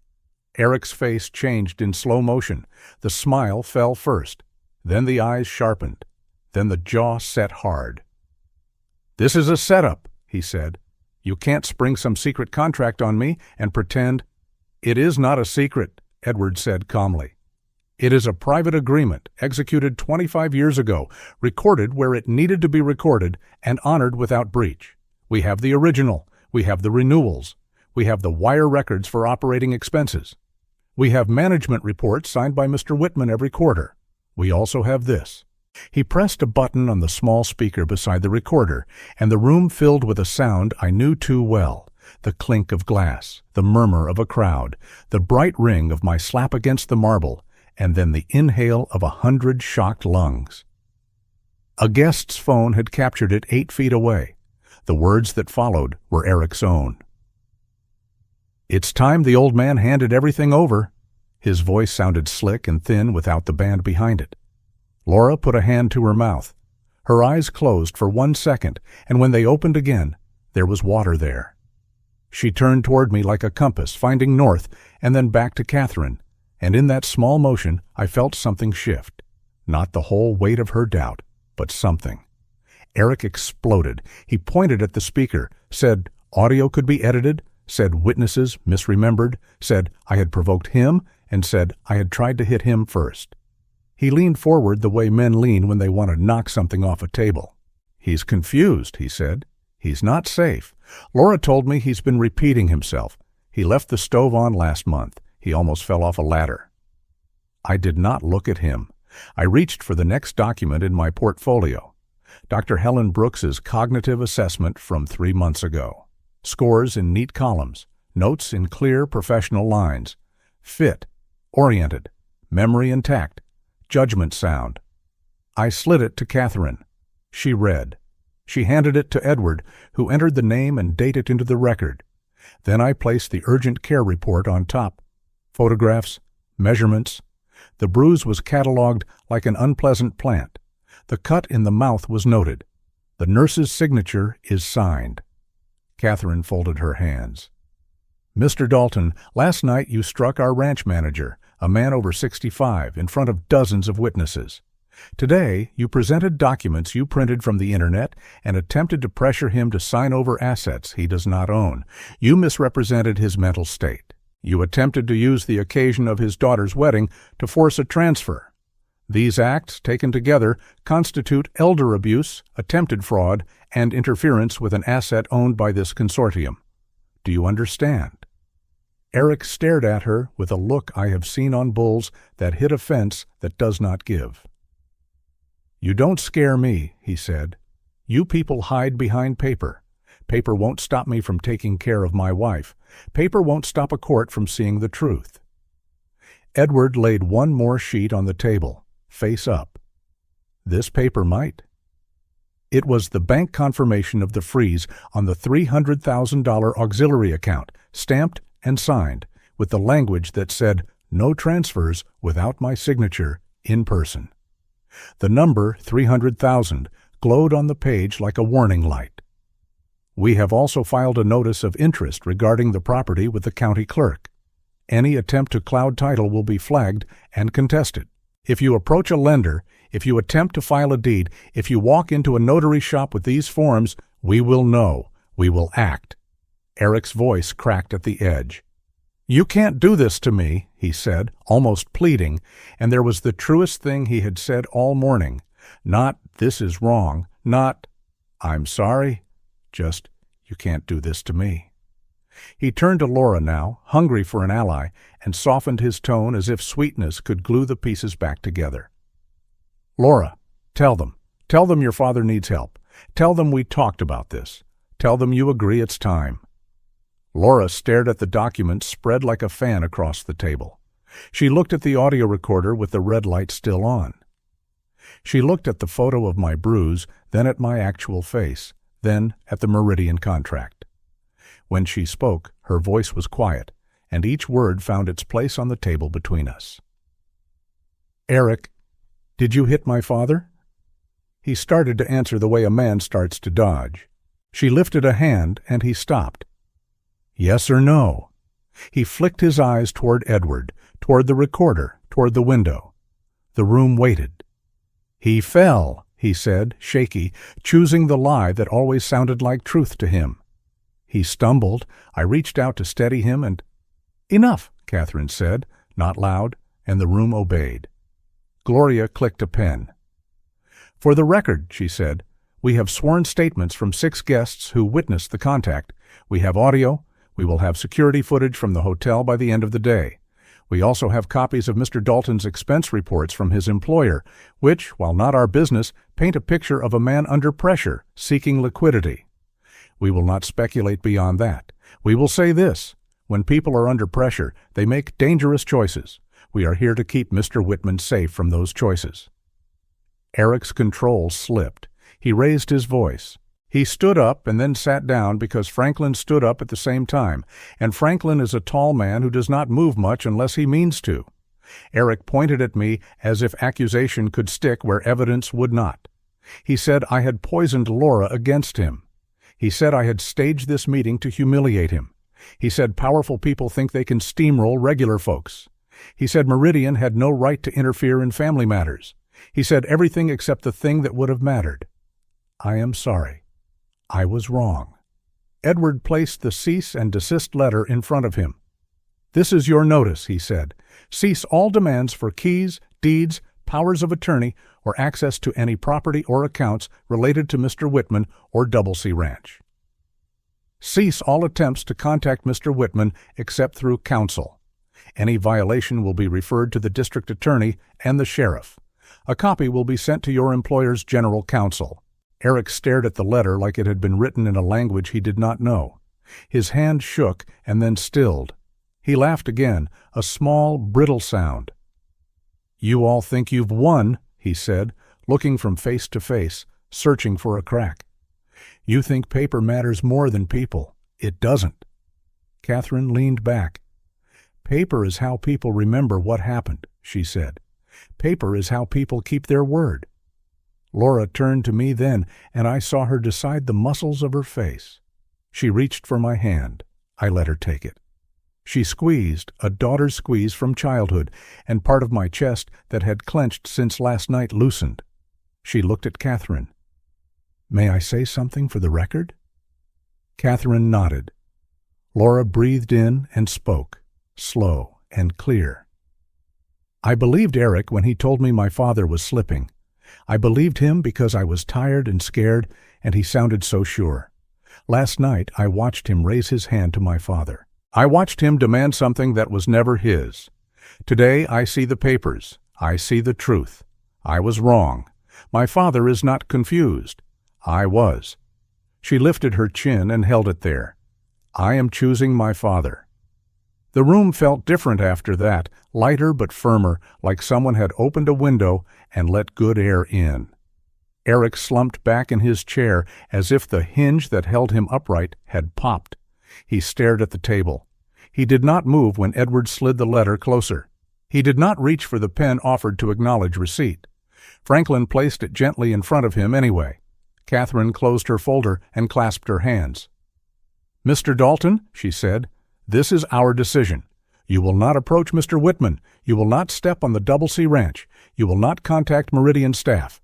Eric's face changed in slow motion. The smile fell first. Then the eyes sharpened. Then the jaw set hard. "This is a setup," he said. "You can't spring some secret contract on me and pretend—" "It is not a secret," Edward said calmly. "It is a private agreement executed 25 years ago, recorded where it needed to be recorded, and honored without breach. We have the original. We have the renewals. We have the wire records for operating expenses. We have management reports signed by Mr. Whitman every quarter. We also have this." He pressed a button on the small speaker beside the recorder, and the room filled with a sound I knew too well, the clink of glass, the murmur of a crowd, the bright ring of my slap against the marble, and then the inhale of 100 shocked lungs. A guest's phone had captured it 8 feet away. The words that followed were Eric's own. "It's time the old man handed everything over." His voice sounded slick and thin without the band behind it. Laura put a hand to her mouth. Her eyes closed for 1 second, and when they opened again, there was water there. She turned toward me like a compass, finding north, and then back to Catherine, and in that small motion I felt something shift. Not the whole weight of her doubt, but something. Eric exploded. He pointed at the speaker, said audio could be edited, said witnesses misremembered, said I had provoked him, and said I had tried to hit him first. He leaned forward the way men lean when they want to knock something off a table. "He's confused," he said. "He's not safe. Laura told me he's been repeating himself. He left the stove on last month. He almost fell off a ladder. I did not look at him. I reached for the next document in my portfolio. Dr. Helen Brooks's cognitive assessment from 3 months ago. Scores in neat columns, notes in clear professional lines. Fit, oriented, memory intact, judgment sound. I slid it to Catherine. She read. She handed it to Edward, who entered the name and date it into the record. Then I placed the urgent care report on top. Photographs, measurements. The bruise was catalogued like an unpleasant plant. The cut in the mouth was noted. The nurse's signature is signed. Catherine folded her hands. Mr. Dalton, last night you struck our ranch manager, a man over 65, in front of dozens of witnesses. Today, you presented documents you printed from the internet and attempted to pressure him to sign over assets he does not own. You misrepresented his mental state. You attempted to use the occasion of his daughter's wedding to force a transfer. These acts, taken together, constitute elder abuse, attempted fraud, and interference with an asset owned by this consortium. Do you understand? Eric stared at her with a look I have seen on bulls that hit a fence that does not give. You don't scare me, he said. You people hide behind paper. Paper won't stop me from taking care of my wife. Paper won't stop a court from seeing the truth. Edward laid one more sheet on the table, face up. This paper might. It was the bank confirmation of the freeze on the $300,000 auxiliary account, stamped and signed, with the language that said, "No transfers without my signature in person." The number 300,000 glowed on the page like a warning light. We have also filed a notice of interest regarding the property with the county clerk. Any attempt to cloud title will be flagged and contested. If you approach a lender, if you attempt to file a deed, if you walk into a notary shop with these forms, we will know. We will act. Eric's voice cracked at the edge. You can't do this to me, he said, almost pleading, and there was the truest thing he had said all morning. Not, this is wrong, not, I'm sorry, just, you can't do this to me. He turned to Laura now, hungry for an ally, and softened his tone as if sweetness could glue the pieces back together. Laura, tell them your father needs help. Tell them we talked about this. Tell them you agree it's time. Laura stared at the document spread like a fan across the table. She looked at the audio recorder with the red light still on. She looked at the photo of my bruise, then at my actual face, then at the Meridian contract. When she spoke, her voice was quiet, and each word found its place on the table between us. Eric, did you hit my father? He started to answer the way a man starts to dodge. She lifted a hand, and he stopped. Yes or no? He flicked his eyes toward Edward, toward the recorder, toward the window. The room waited. He fell, he said, shaky, choosing the lie that always sounded like truth to him. He stumbled. I reached out to steady him and... Enough, Catherine said, not loud, and the room obeyed. Gloria clicked a pen. For the record, she said, we have sworn statements from 6 guests who witnessed the contact. We have audio. We will have security footage from the hotel by the end of the day. We also have copies of Mr. Dalton's expense reports from his employer, which, while not our business, paint a picture of a man under pressure, seeking liquidity. We will not speculate beyond that. We will say this. When people are under pressure, they make dangerous choices. We are here to keep Mr. Whitman safe from those choices. Eric's control slipped. He raised his voice. He stood up and then sat down because Franklin stood up at the same time, and Franklin is a tall man who does not move much unless he means to. Eric pointed at me as if accusation could stick where evidence would not. He said I had poisoned Laura against him. He said I had staged this meeting to humiliate him. He said powerful people think they can steamroll regular folks. He said Meridian had no right to interfere in family matters. He said everything except the thing that would have mattered. I am sorry. I was wrong. Edward placed the cease and desist letter in front of him. This is your notice, he said. Cease all demands for keys, deeds, powers of attorney, or access to any property or accounts related to Mr. Whitman or Double C Ranch. Cease all attempts to contact Mr. Whitman except through counsel. Any violation will be referred to the district attorney and the sheriff. A copy will be sent to your employer's general counsel." Eric stared at the letter like it had been written in a language he did not know. His hand shook and then stilled. He laughed again, a small, brittle sound. "You all think you've won," he said, looking from face to face, searching for a crack. "You think paper matters more than people. It doesn't." Catherine leaned back. "Paper is how people remember what happened," she said. "Paper is how people keep their word." Laura turned to me then, and I saw her decide the muscles of her face. She reached for my hand. I let her take it. She squeezed, a daughter's squeeze from childhood, and part of my chest that had clenched since last night loosened. She looked at Catherine. "May I say something for the record?" Catherine nodded. Laura breathed in and spoke, slow and clear. "I believed Eric when he told me my father was slipping. I believed him because I was tired and scared, and he sounded so sure. Last night I watched him raise his hand to my father. I watched him demand something that was never his. Today I see the papers. I see the truth. I was wrong. My father is not confused. I was." She lifted her chin and held it there. "I am choosing my father." The room felt different after that, lighter but firmer, like someone had opened a window and let good air in. Eric slumped back in his chair as if the hinge that held him upright had popped. He stared at the table. He did not move when Edward slid the letter closer. He did not reach for the pen offered to acknowledge receipt. Franklin placed it gently in front of him anyway. Catherine closed her folder and clasped her hands. "Mr. Dalton," she said, "this is our decision. You will not approach Mr. Whitman. You will not step on the Double C Ranch. You will not contact Meridian staff.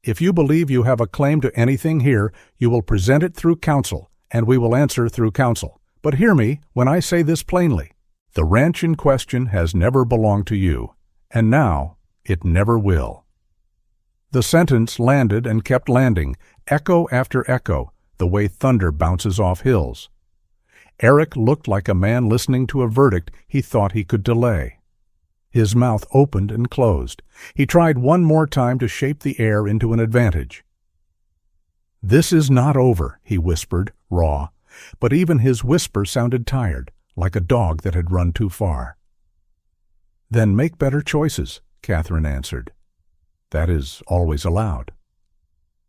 If you believe you have a claim to anything here, you will present it through counsel, and we will answer through counsel. But hear me when I say this plainly. The ranch in question has never belonged to you, and now it never will." The sentence landed and kept landing, echo after echo, the way thunder bounces off hills. Eric looked like a man listening to a verdict he thought he could delay. His mouth opened and closed. He tried one more time to shape the air into an advantage. "This is not over," he whispered, raw, but even his whisper sounded tired, like a dog that had run too far. "Then make better choices," Catherine answered. "That is always allowed."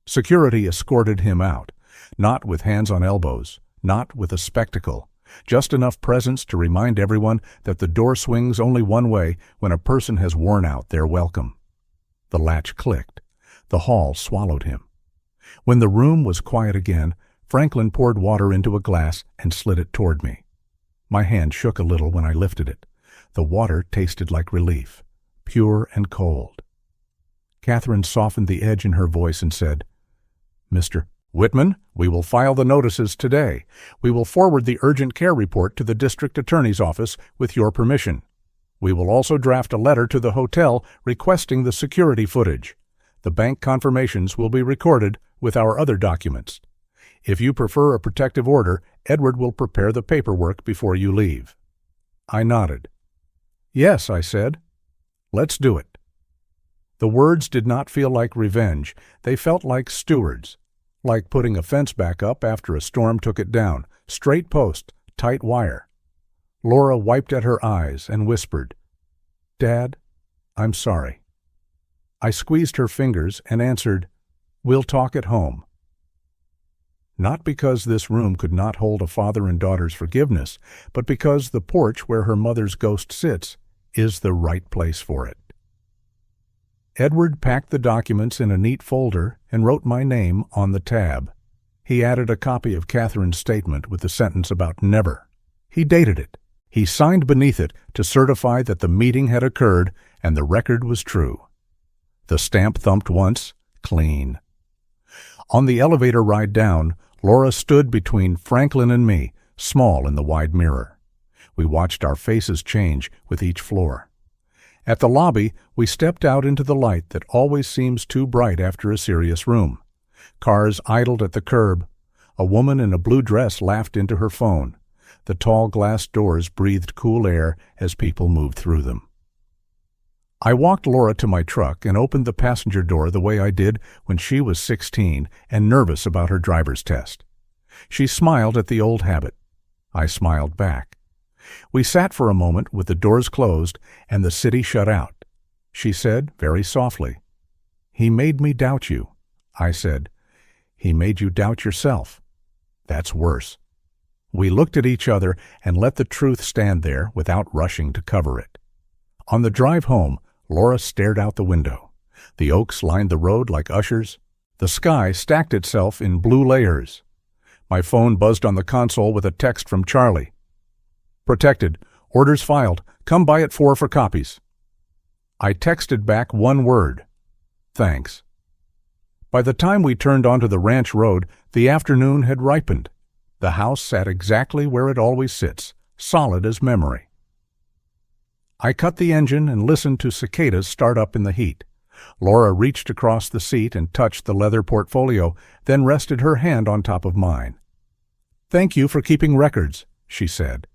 Security escorted him out, not with hands on elbows, not with a spectacle, just enough presence to remind everyone that the door swings only one way when a person has worn out their welcome. The latch clicked. The hall swallowed him. When the room was quiet again, Franklin poured water into a glass and slid it toward me. My hand shook a little when I lifted it. The water tasted like relief, pure and cold. Catherine softened the edge in her voice and said, "Mr. Whitman, we will file the notices today. We will forward the urgent care report to the district attorney's office with your permission. We will also draft a letter to the hotel requesting the security footage. The bank confirmations will be recorded with our other documents. If you prefer a protective order, Edward will prepare the paperwork before you leave." I nodded. "Yes," I said. "Let's do it." The words did not feel like revenge. They felt like stewards, like putting a fence back up after a storm took it down, straight post, tight wire. Laura wiped at her eyes and whispered, "Dad, I'm sorry." I squeezed her fingers and answered, "We'll talk at home." Not because this room could not hold a father and daughter's forgiveness, but because the porch where her mother's ghost sits is the right place for it. Edward packed the documents in a neat folder and wrote my name on the tab. He added a copy of Catherine's statement with the sentence about never. He dated it. He signed beneath it to certify that the meeting had occurred and the record was true. The stamp thumped once, clean. On the elevator ride down, Laura stood between Franklin and me, small in the wide mirror. We watched our faces change with each floor. At the lobby, we stepped out into the light that always seems too bright after a serious room. Cars idled at the curb. A woman in a blue dress laughed into her phone. The tall glass doors breathed cool air as people moved through them. I walked Laura to my truck and opened the passenger door the way I did when she was 16 and nervous about her driver's test. She smiled at the old habit. I smiled back. We sat for a moment with the doors closed and the city shut out. She said, very softly, "He made me doubt you." I said, "He made you doubt yourself." That's worse. We looked at each other and let the truth stand there without rushing to cover it. On the drive home, Laura stared out the window. The oaks lined the road like ushers. The sky stacked itself in blue layers. My phone buzzed on the console with a text from Charlie. "Protected. Orders filed. Come by at 4 for copies." I texted back one word. "Thanks." By the time we turned onto the ranch road, the afternoon had ripened. The house sat exactly where it always sits, solid as memory. I cut the engine and listened to cicadas start up in the heat. Laura reached across the seat and touched the leather portfolio, then rested her hand on top of mine. "Thank you for keeping records," she said.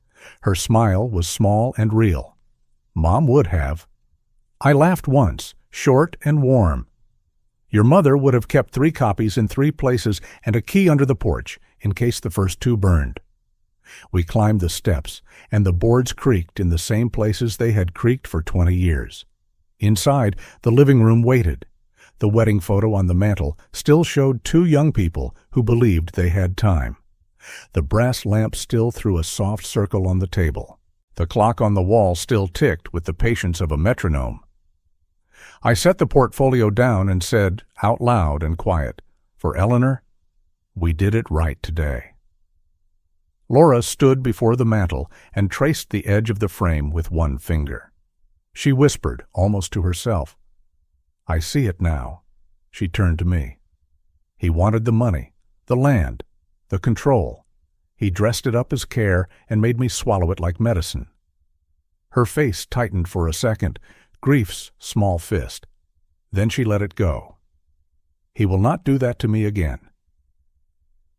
Her smile was small and real. Mom would have. I laughed once, short and warm. "Your mother would have kept 3 copies in 3 places and a key under the porch in case the first 2 burned." We climbed the steps, and the boards creaked in the same places they had creaked for 20 years. Inside, the living room waited. The wedding photo on the mantel still showed 2 young people who believed they had time. The brass lamp still threw a soft circle on the table. The clock on the wall still ticked with the patience of a metronome. I set the portfolio down and said, out loud and quiet, "For Eleanor, we did it right today." Laura stood before the mantel and traced the edge of the frame with one finger. She whispered, almost to herself, "I see it now." She turned to me. "He wanted the money, the land, the control. He dressed it up as care and made me swallow it like medicine." Her face tightened for a second, grief's small fist. Then she let it go. "He will not do that to me again."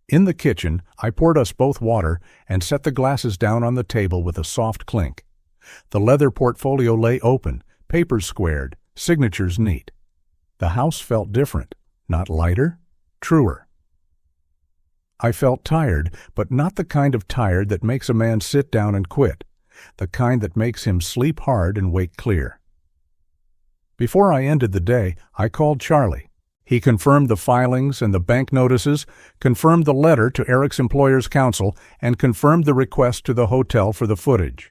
In the kitchen, I poured us both water and set the glasses down on the table with a soft clink. The leather portfolio lay open, papers squared, signatures neat. The house felt different, not lighter, truer. I felt tired, but not the kind of tired that makes a man sit down and quit, the kind that makes him sleep hard and wake clear. Before I ended the day, I called Charlie. He confirmed the filings and the bank notices, confirmed the letter to Eric's employer's counsel, and confirmed the request to the hotel for the footage.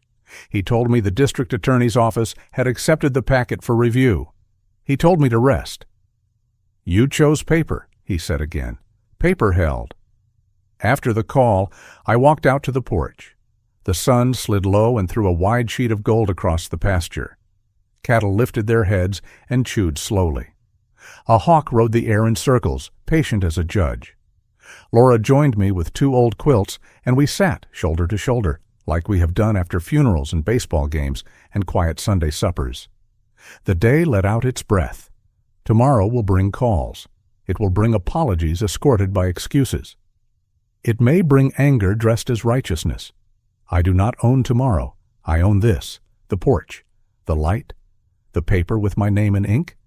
He told me the district attorney's office had accepted the packet for review. He told me to rest. "You chose paper," he said again. "Paper held." After the call, I walked out to the porch. The sun slid low and threw a wide sheet of gold across the pasture. Cattle lifted their heads and chewed slowly. A hawk rode the air in circles, patient as a judge. Laura joined me with 2 old quilts, and we sat shoulder to shoulder, like we have done after funerals and baseball games and quiet Sunday suppers. The day let out its breath. Tomorrow will bring calls. It will bring apologies escorted by excuses. It may bring anger dressed as righteousness. I do not own tomorrow. I own this, the porch, the light, the paper with my name in ink,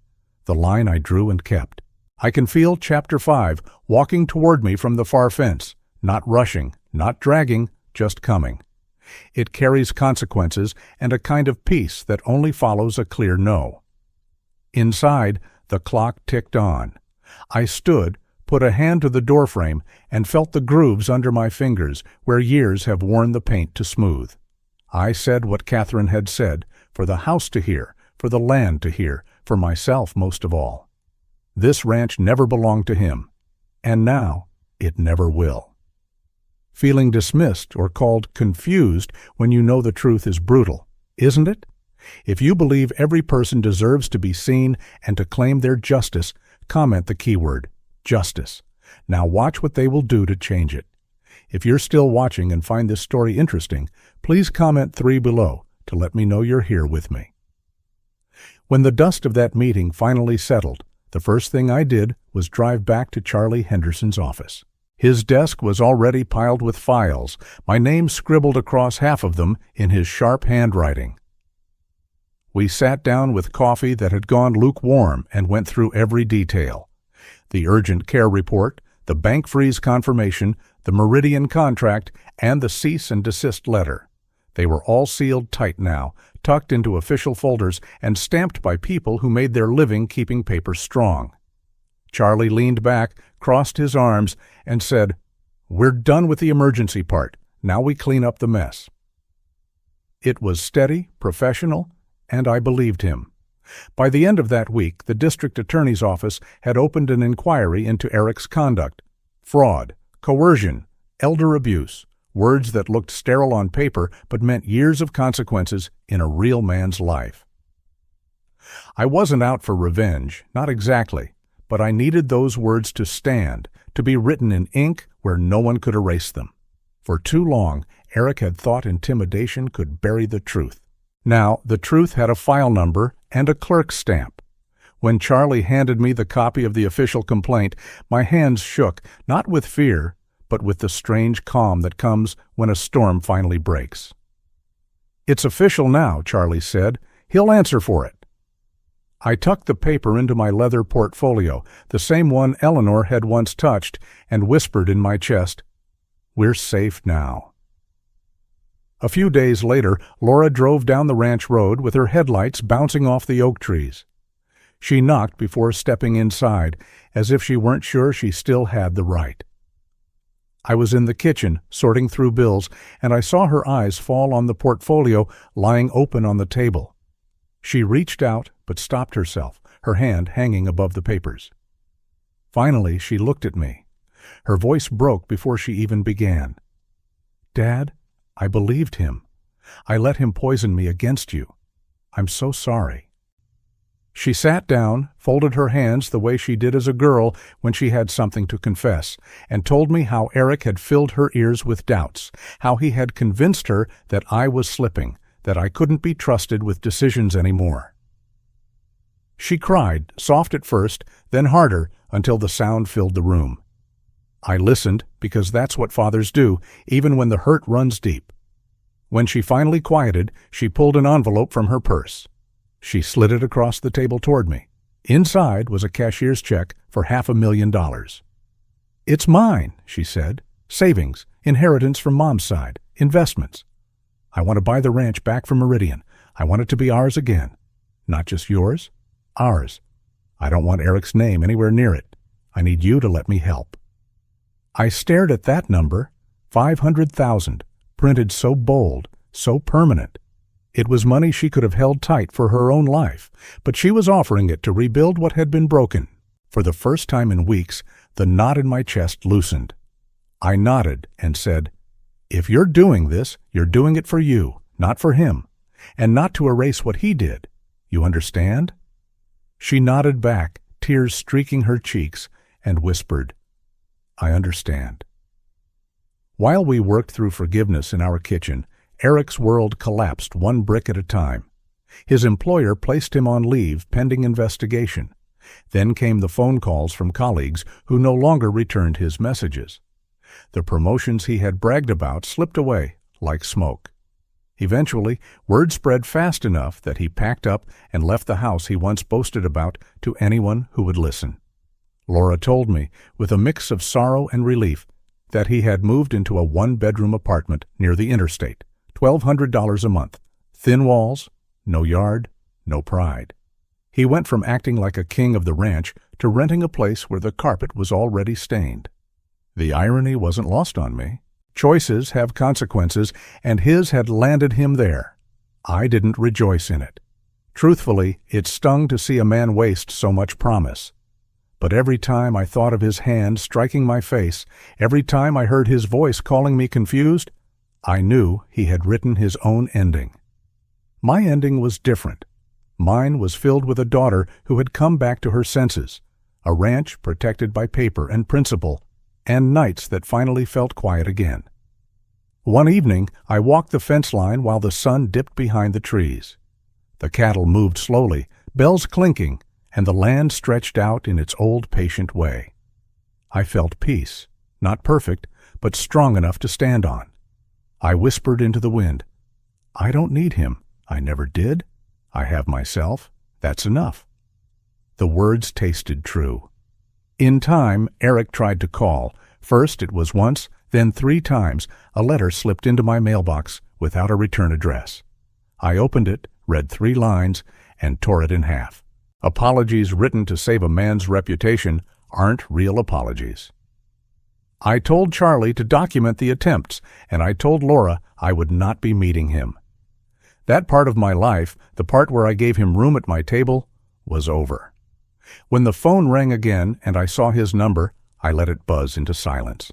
the line I drew and kept. I can feel Chapter 5 walking toward me from the far fence, not rushing, not dragging, just coming. It carries consequences and a kind of peace that only follows a clear no. Inside, the clock ticked on. I stood, put a hand to the doorframe, and felt the grooves under my fingers where years have worn the paint to smooth. I said what Catherine had said, for the house to hear, for the land to hear, for myself most of all. This ranch never belonged to him, and now it never will. Feeling dismissed or called confused when you know the truth is brutal, isn't it? If you believe every person deserves to be seen and to claim their justice, comment the keyword, justice. Now watch what they will do to change it. If you're still watching and find this story interesting, please comment 3 below to let me know you're here with me. When the dust of that meeting finally settled, the first thing I did was drive back to Charlie Henderson's office. His desk was already piled with files, my name scribbled across half of them in his sharp handwriting. We sat down with coffee that had gone lukewarm and went through every detail. The urgent care report, the bank freeze confirmation, the Meridian contract, and the cease and desist letter. They were all sealed tight now, tucked into official folders and stamped by people who made their living keeping paper strong. Charlie leaned back, crossed his arms, and said, "We're done with the emergency part. Now we clean up the mess." It was steady, professional, and I believed him. By the end of that week, the district attorney's office had opened an inquiry into Eric's conduct. Fraud, coercion, elder abuse, words that looked sterile on paper but meant years of consequences in a real man's life. I wasn't out for revenge, not exactly, but I needed those words to stand, to be written in ink where no one could erase them. For too long, Eric had thought intimidation could bury the truth. Now, the truth had a file number and a clerk's stamp. When Charlie handed me the copy of the official complaint, my hands shook, not with fear, but with the strange calm that comes when a storm finally breaks. "It's official now," Charlie said. "He'll answer for it." I tucked the paper into my leather portfolio, the same one Eleanor had once touched, and whispered in my chest, "We're safe now." A few days later, Laura drove down the ranch road with her headlights bouncing off the oak trees. She knocked before stepping inside, as if she weren't sure she still had the right. I was in the kitchen, sorting through bills, and I saw her eyes fall on the portfolio lying open on the table. She reached out, but stopped herself, her hand hanging above the papers. Finally, she looked at me. Her voice broke before she even began. "Dad, I believed him. I let him poison me against you. I'm so sorry." She sat down, folded her hands the way she did as a girl when she had something to confess, and told me how Eric had filled her ears with doubts, how he had convinced her that I was slipping, that I couldn't be trusted with decisions anymore. She cried, soft at first, then harder, until the sound filled the room. I listened, because that's what fathers do, even when the hurt runs deep. When she finally quieted, she pulled an envelope from her purse. She slid it across the table toward me. Inside was a cashier's check for $500,000. "It's mine," she said. "Savings, inheritance from Mom's side, investments. I want to buy the ranch back from Meridian. I want it to be ours again. Not just yours, ours. I don't want Eric's name anywhere near it. I need you to let me help." I stared at that number, 500,000, printed so bold, so permanent. It was money she could have held tight for her own life, but she was offering it to rebuild what had been broken. For the first time in weeks, the knot in my chest loosened. I nodded and said, "If you're doing this, you're doing it for you, not for him, and not to erase what he did. You understand?" She nodded back, tears streaking her cheeks, and whispered, "I understand." While we worked through forgiveness in our kitchen, Eric's world collapsed one brick at a time. His employer placed him on leave pending investigation. Then came the phone calls from colleagues who no longer returned his messages. The promotions he had bragged about slipped away like smoke. Eventually, word spread fast enough that he packed up and left the house he once boasted about to anyone who would listen. Laura told me, with a mix of sorrow and relief, that he had moved into a one-bedroom apartment near the interstate, $1,200 a month, thin walls, no yard, no pride. He went from acting like a king of the ranch to renting a place where the carpet was already stained. The irony wasn't lost on me. Choices have consequences, and his had landed him there. I didn't rejoice in it. Truthfully, it stung to see a man waste so much promise. But every time I thought of his hand striking my face, every time I heard his voice calling me confused, I knew he had written his own ending. My ending was different. Mine was filled with a daughter who had come back to her senses, a ranch protected by paper and principle, and nights that finally felt quiet again. One evening, I walked the fence line while the sun dipped behind the trees. The cattle moved slowly, bells clinking, and the land stretched out in its old patient way. I felt peace, Not perfect, but strong enough to stand on. I whispered into the wind, "I don't need him. I never did. I have myself. That's enough." The words tasted true. In time, Eric tried to call. First it was once, then 3 times. A letter slipped into my mailbox without a return address. I opened it, read 3 lines, and tore it in half. Apologies written to save a man's reputation aren't real apologies. I told Charlie to document the attempts, and I told Laura I would not be meeting him. That part of my life, the part where I gave him room at my table, was over. When the phone rang again and I saw his number, I let it buzz into silence.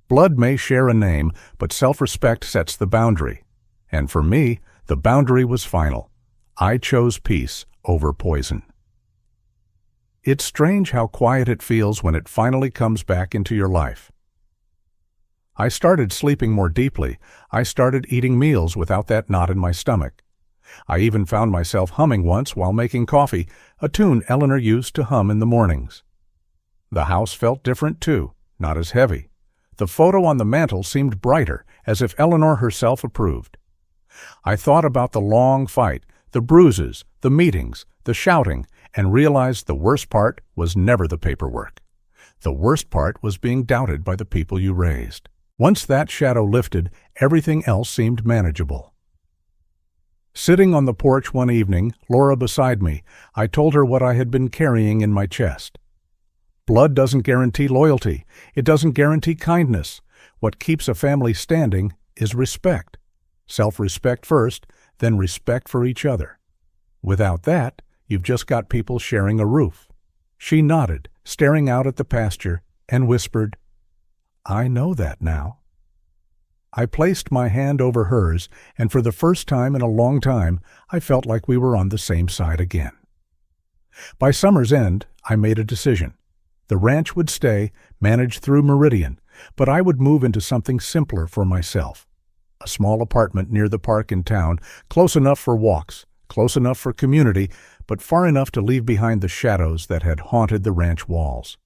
Blood may share a name, but self-respect sets the boundary. And for me, the boundary was final. I chose peace over poison. It's strange how quiet it feels when it finally comes back into your life. I started sleeping more deeply. I started eating meals without that knot in my stomach. I even found myself humming once while making coffee, a tune Eleanor used to hum in the mornings. The house felt different too, not as heavy. The photo on the mantel seemed brighter, as if Eleanor herself approved. I thought about the long fight, the bruises, the meetings, the shouting, and realized the worst part was never the paperwork. The worst part was being doubted by the people you raised. Once that shadow lifted, everything else seemed manageable. Sitting on the porch one evening, Laura beside me, I told her what I had been carrying in my chest. Blood doesn't guarantee loyalty. It doesn't guarantee kindness. What keeps a family standing is respect. Self-respect first, then respect for each other. Without that, you've just got people sharing a roof. She nodded, staring out at the pasture, and whispered, "I know that now." I placed my hand over hers, and for the first time in a long time, I felt like we were on the same side again. By summer's end, I made a decision. The ranch would stay, managed through Meridian, but I would move into something simpler for myself. A small apartment near the park in town, close enough for walks, close enough for community, but far enough to leave behind the shadows that had haunted the ranch walls.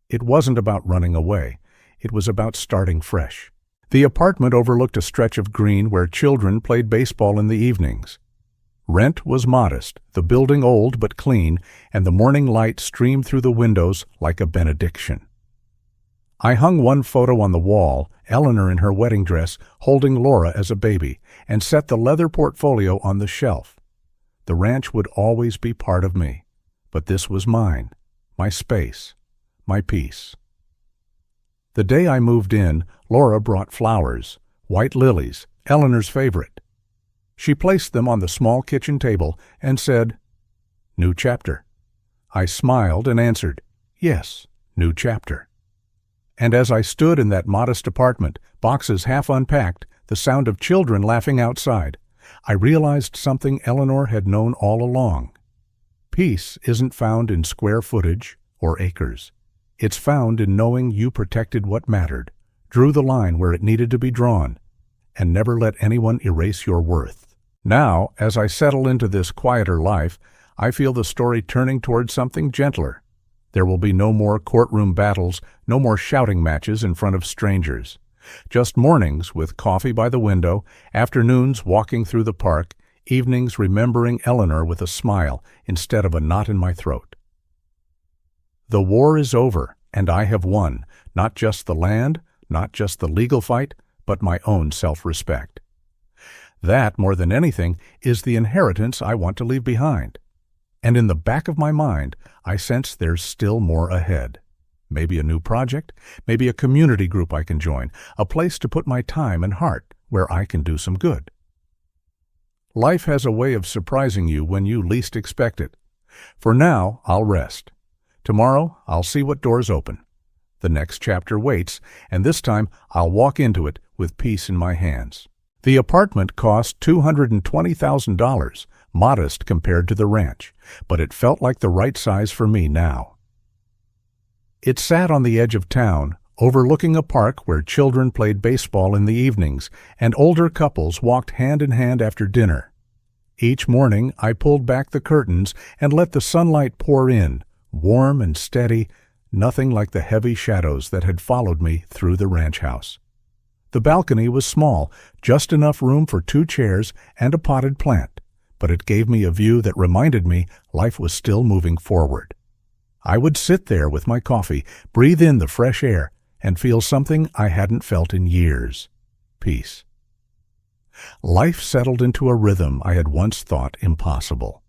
It wasn't about running away. It was about starting fresh. The apartment overlooked a stretch of green where children played baseball in the evenings. Rent was modest, the building old but clean, and the morning light streamed through the windows like a benediction. I hung one photo on the wall, Eleanor in her wedding dress, holding Laura as a baby, and set the leather portfolio on the shelf. The ranch would always be part of me, but this was mine, my space, my peace. The day I moved in, Laura brought flowers, white lilies, Eleanor's favorite. She placed them on the small kitchen table and said, "New chapter." I smiled and answered, "Yes, new chapter." And as I stood in that modest apartment, boxes half unpacked, the sound of children laughing outside, I realized something Eleanor had known all along. Peace isn't found in square footage or acres. It's found in knowing you protected what mattered, drew the line where it needed to be drawn, and never let anyone erase your worth. Now, as I settle into this quieter life, I feel the story turning towards something gentler. There will be no more courtroom battles, no more shouting matches in front of strangers. Just mornings with coffee by the window, afternoons walking through the park, evenings remembering Eleanor with a smile instead of a knot in my throat. The war is over, and I have won, not just the land, not just the legal fight, but my own self-respect. That, more than anything, is the inheritance I want to leave behind. And in the back of my mind, I sense there's still more ahead. Maybe a new project, maybe a community group I can join, a place to put my time and heart where I can do some good. Life has a way of surprising you when you least expect it. For now, I'll rest. Tomorrow, I'll see what doors open. The next chapter waits, and this time I'll walk into it with peace in my hands. The apartment cost $220,000, modest compared to the ranch, but it felt like the right size for me now. It sat on the edge of town, overlooking a park where children played baseball in the evenings and older couples walked hand in hand after dinner. Each morning I pulled back the curtains and let the sunlight pour in, warm and steady, nothing like the heavy shadows that had followed me through the ranch house. The balcony was small, just enough room for 2 chairs and a potted plant, but it gave me a view that reminded me life was still moving forward. I would sit there with my coffee, breathe in the fresh air, and feel something I hadn't felt in years: peace. Life settled into a rhythm I had once thought impossible.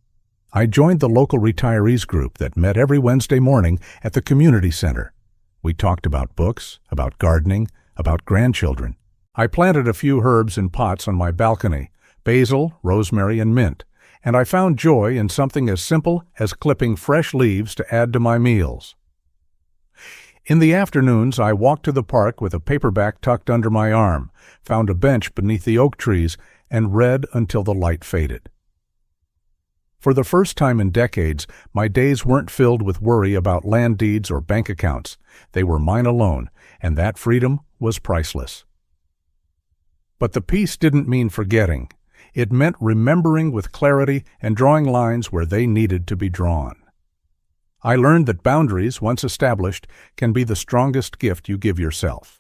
I joined the local retirees group that met every Wednesday morning at the community center. We talked about books, about gardening, about grandchildren. I planted a few herbs in pots on my balcony: basil, rosemary, and mint, and I found joy in something as simple as clipping fresh leaves to add to my meals. In the afternoons, I walked to the park with a paperback tucked under my arm, found a bench beneath the oak trees, and read until the light faded. For the first time in decades, my days weren't filled with worry about land deeds or bank accounts. They were mine alone, and that freedom was priceless. But the peace didn't mean forgetting. It meant remembering with clarity and drawing lines where they needed to be drawn. I learned that boundaries, once established, can be the strongest gift you give yourself.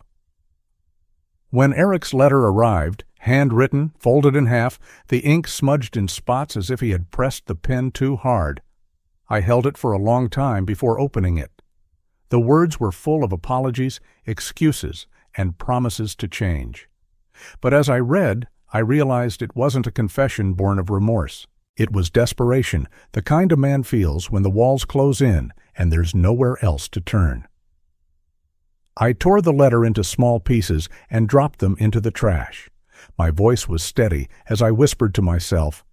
When Eric's letter arrived, handwritten, folded in half, the ink smudged in spots as if he had pressed the pen too hard, I held it for a long time before opening it. The words were full of apologies, excuses, and promises to change. But as I read, I realized it wasn't a confession born of remorse. It was desperation, the kind a man feels when the walls close in and there's nowhere else to turn. I tore the letter into small pieces and dropped them into the trash. My voice was steady as I whispered to myself,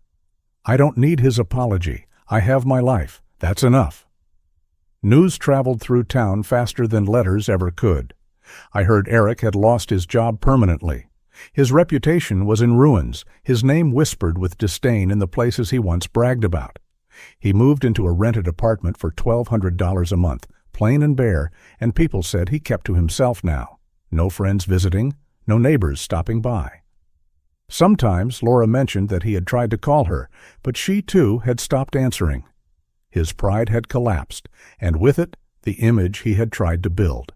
"I don't need his apology. I have my life. That's enough." News traveled through town faster than letters ever could. I heard Eric had lost his job permanently. His reputation was in ruins, his name whispered with disdain in the places he once bragged about. He moved into a rented apartment for $1,200 a month, plain and bare, and people said he kept to himself now. No friends visiting, no neighbors stopping by. Sometimes Laura mentioned that he had tried to call her, but she too had stopped answering. His pride had collapsed, and with it, the image he had tried to build.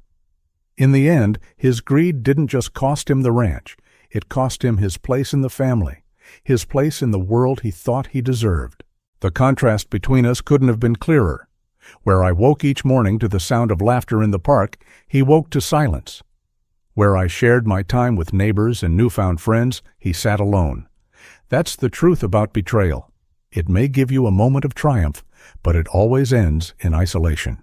In the end, his greed didn't just cost him the ranch. It cost him his place in the family, his place in the world he thought he deserved. The contrast between us couldn't have been clearer. Where I woke each morning to the sound of laughter in the park, he woke to silence. Where I shared my time with neighbors and newfound friends, he sat alone. That's the truth about betrayal. It may give you a moment of triumph, but it always ends in isolation.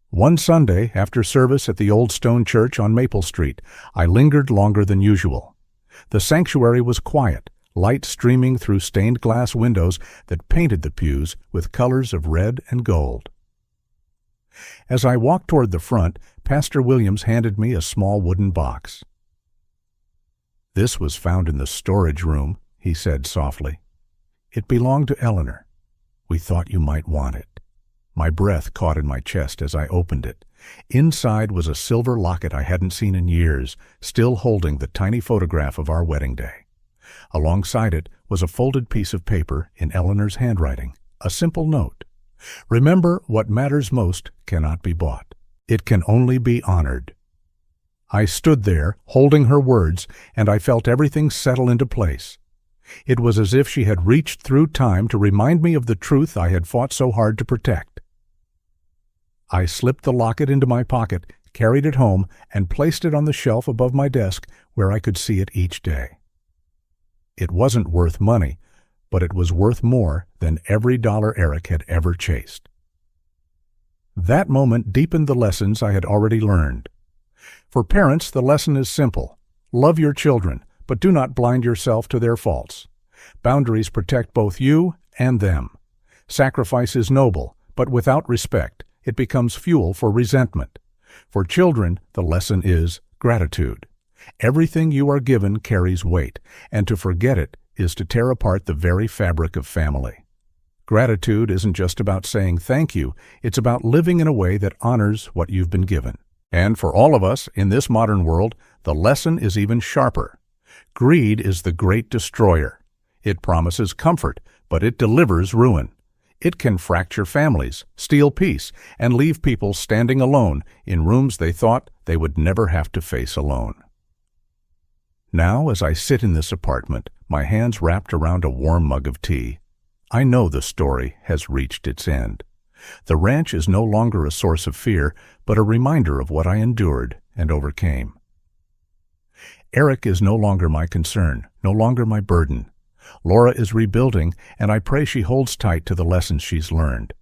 One Sunday, after service at the Old Stone Church on Maple Street, I lingered longer than usual. The sanctuary was quiet, light streaming through stained glass windows that painted the pews with colors of red and gold. As I walked toward the front, Pastor Williams handed me a small wooden box. "This was found in the storage room," he said softly. "It belonged to Eleanor. We thought you might want it." My breath caught in my chest as I opened it. Inside was a silver locket I hadn't seen in years, still holding the tiny photograph of our wedding day. Alongside it was a folded piece of paper in Eleanor's handwriting, a simple note. "Remember, what matters most cannot be bought. It can only be honored." I stood there, holding her words, and I felt everything settle into place. It was as if she had reached through time to remind me of the truth I had fought so hard to protect. I slipped the locket into my pocket, carried it home, and placed it on the shelf above my desk where I could see it each day. It wasn't worth money, but it was worth more than every dollar Eric had ever chased. That moment deepened the lessons I had already learned. For parents, the lesson is simple. Love your children, but do not blind yourself to their faults. Boundaries protect both you and them. Sacrifice is noble, but without respect, it becomes fuel for resentment. For children, the lesson is gratitude. Everything you are given carries weight, and to forget it is to tear apart the very fabric of family. Gratitude isn't just about saying thank you, it's about living in a way that honors what you've been given. And for all of us in this modern world, the lesson is even sharper. Greed is the great destroyer. It promises comfort, but it delivers ruin. It can fracture families, steal peace, and leave people standing alone in rooms they thought they would never have to face alone. Now, as I sit in this apartment, my hands wrapped around a warm mug of tea, I know the story has reached its end. The ranch is no longer a source of fear, but a reminder of what I endured and overcame. Eric is no longer my concern, no longer my burden. Laura is rebuilding, and I pray she holds tight to the lessons she's learned.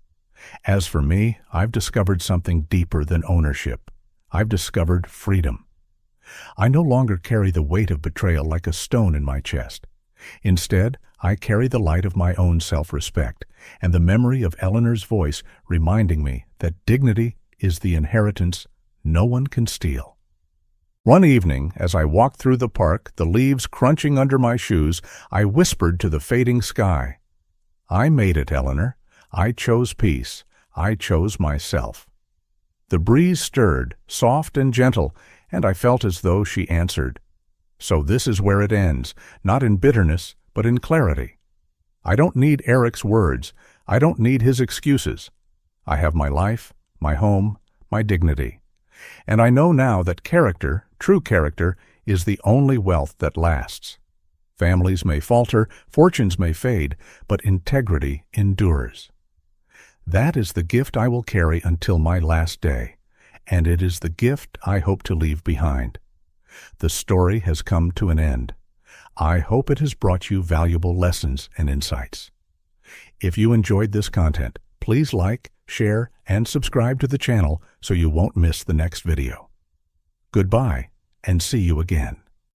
As for me, I've discovered something deeper than ownership. I've discovered freedom. I no longer carry the weight of betrayal like a stone in my chest. Instead, I carry the light of my own self-respect and the memory of Eleanor's voice reminding me that dignity is the inheritance no one can steal. One evening, as I walked through the park, the leaves crunching under my shoes, I whispered to the fading sky, "I made it, Eleanor. I chose peace. I chose myself." The breeze stirred, soft and gentle, and I felt as though she answered. So this is where it ends, not in bitterness, but in clarity. I don't need Eric's words. I don't need his excuses. I have my life, my home, my dignity. And I know now that character, true character, is the only wealth that lasts. Families may falter, fortunes may fade, but integrity endures. That is the gift I will carry until my last day, and it is the gift I hope to leave behind. The story has come to an end. I hope it has brought you valuable lessons and insights. If you enjoyed this content, please like, share, and subscribe to the channel so you won't miss the next video. Goodbye, and see you again.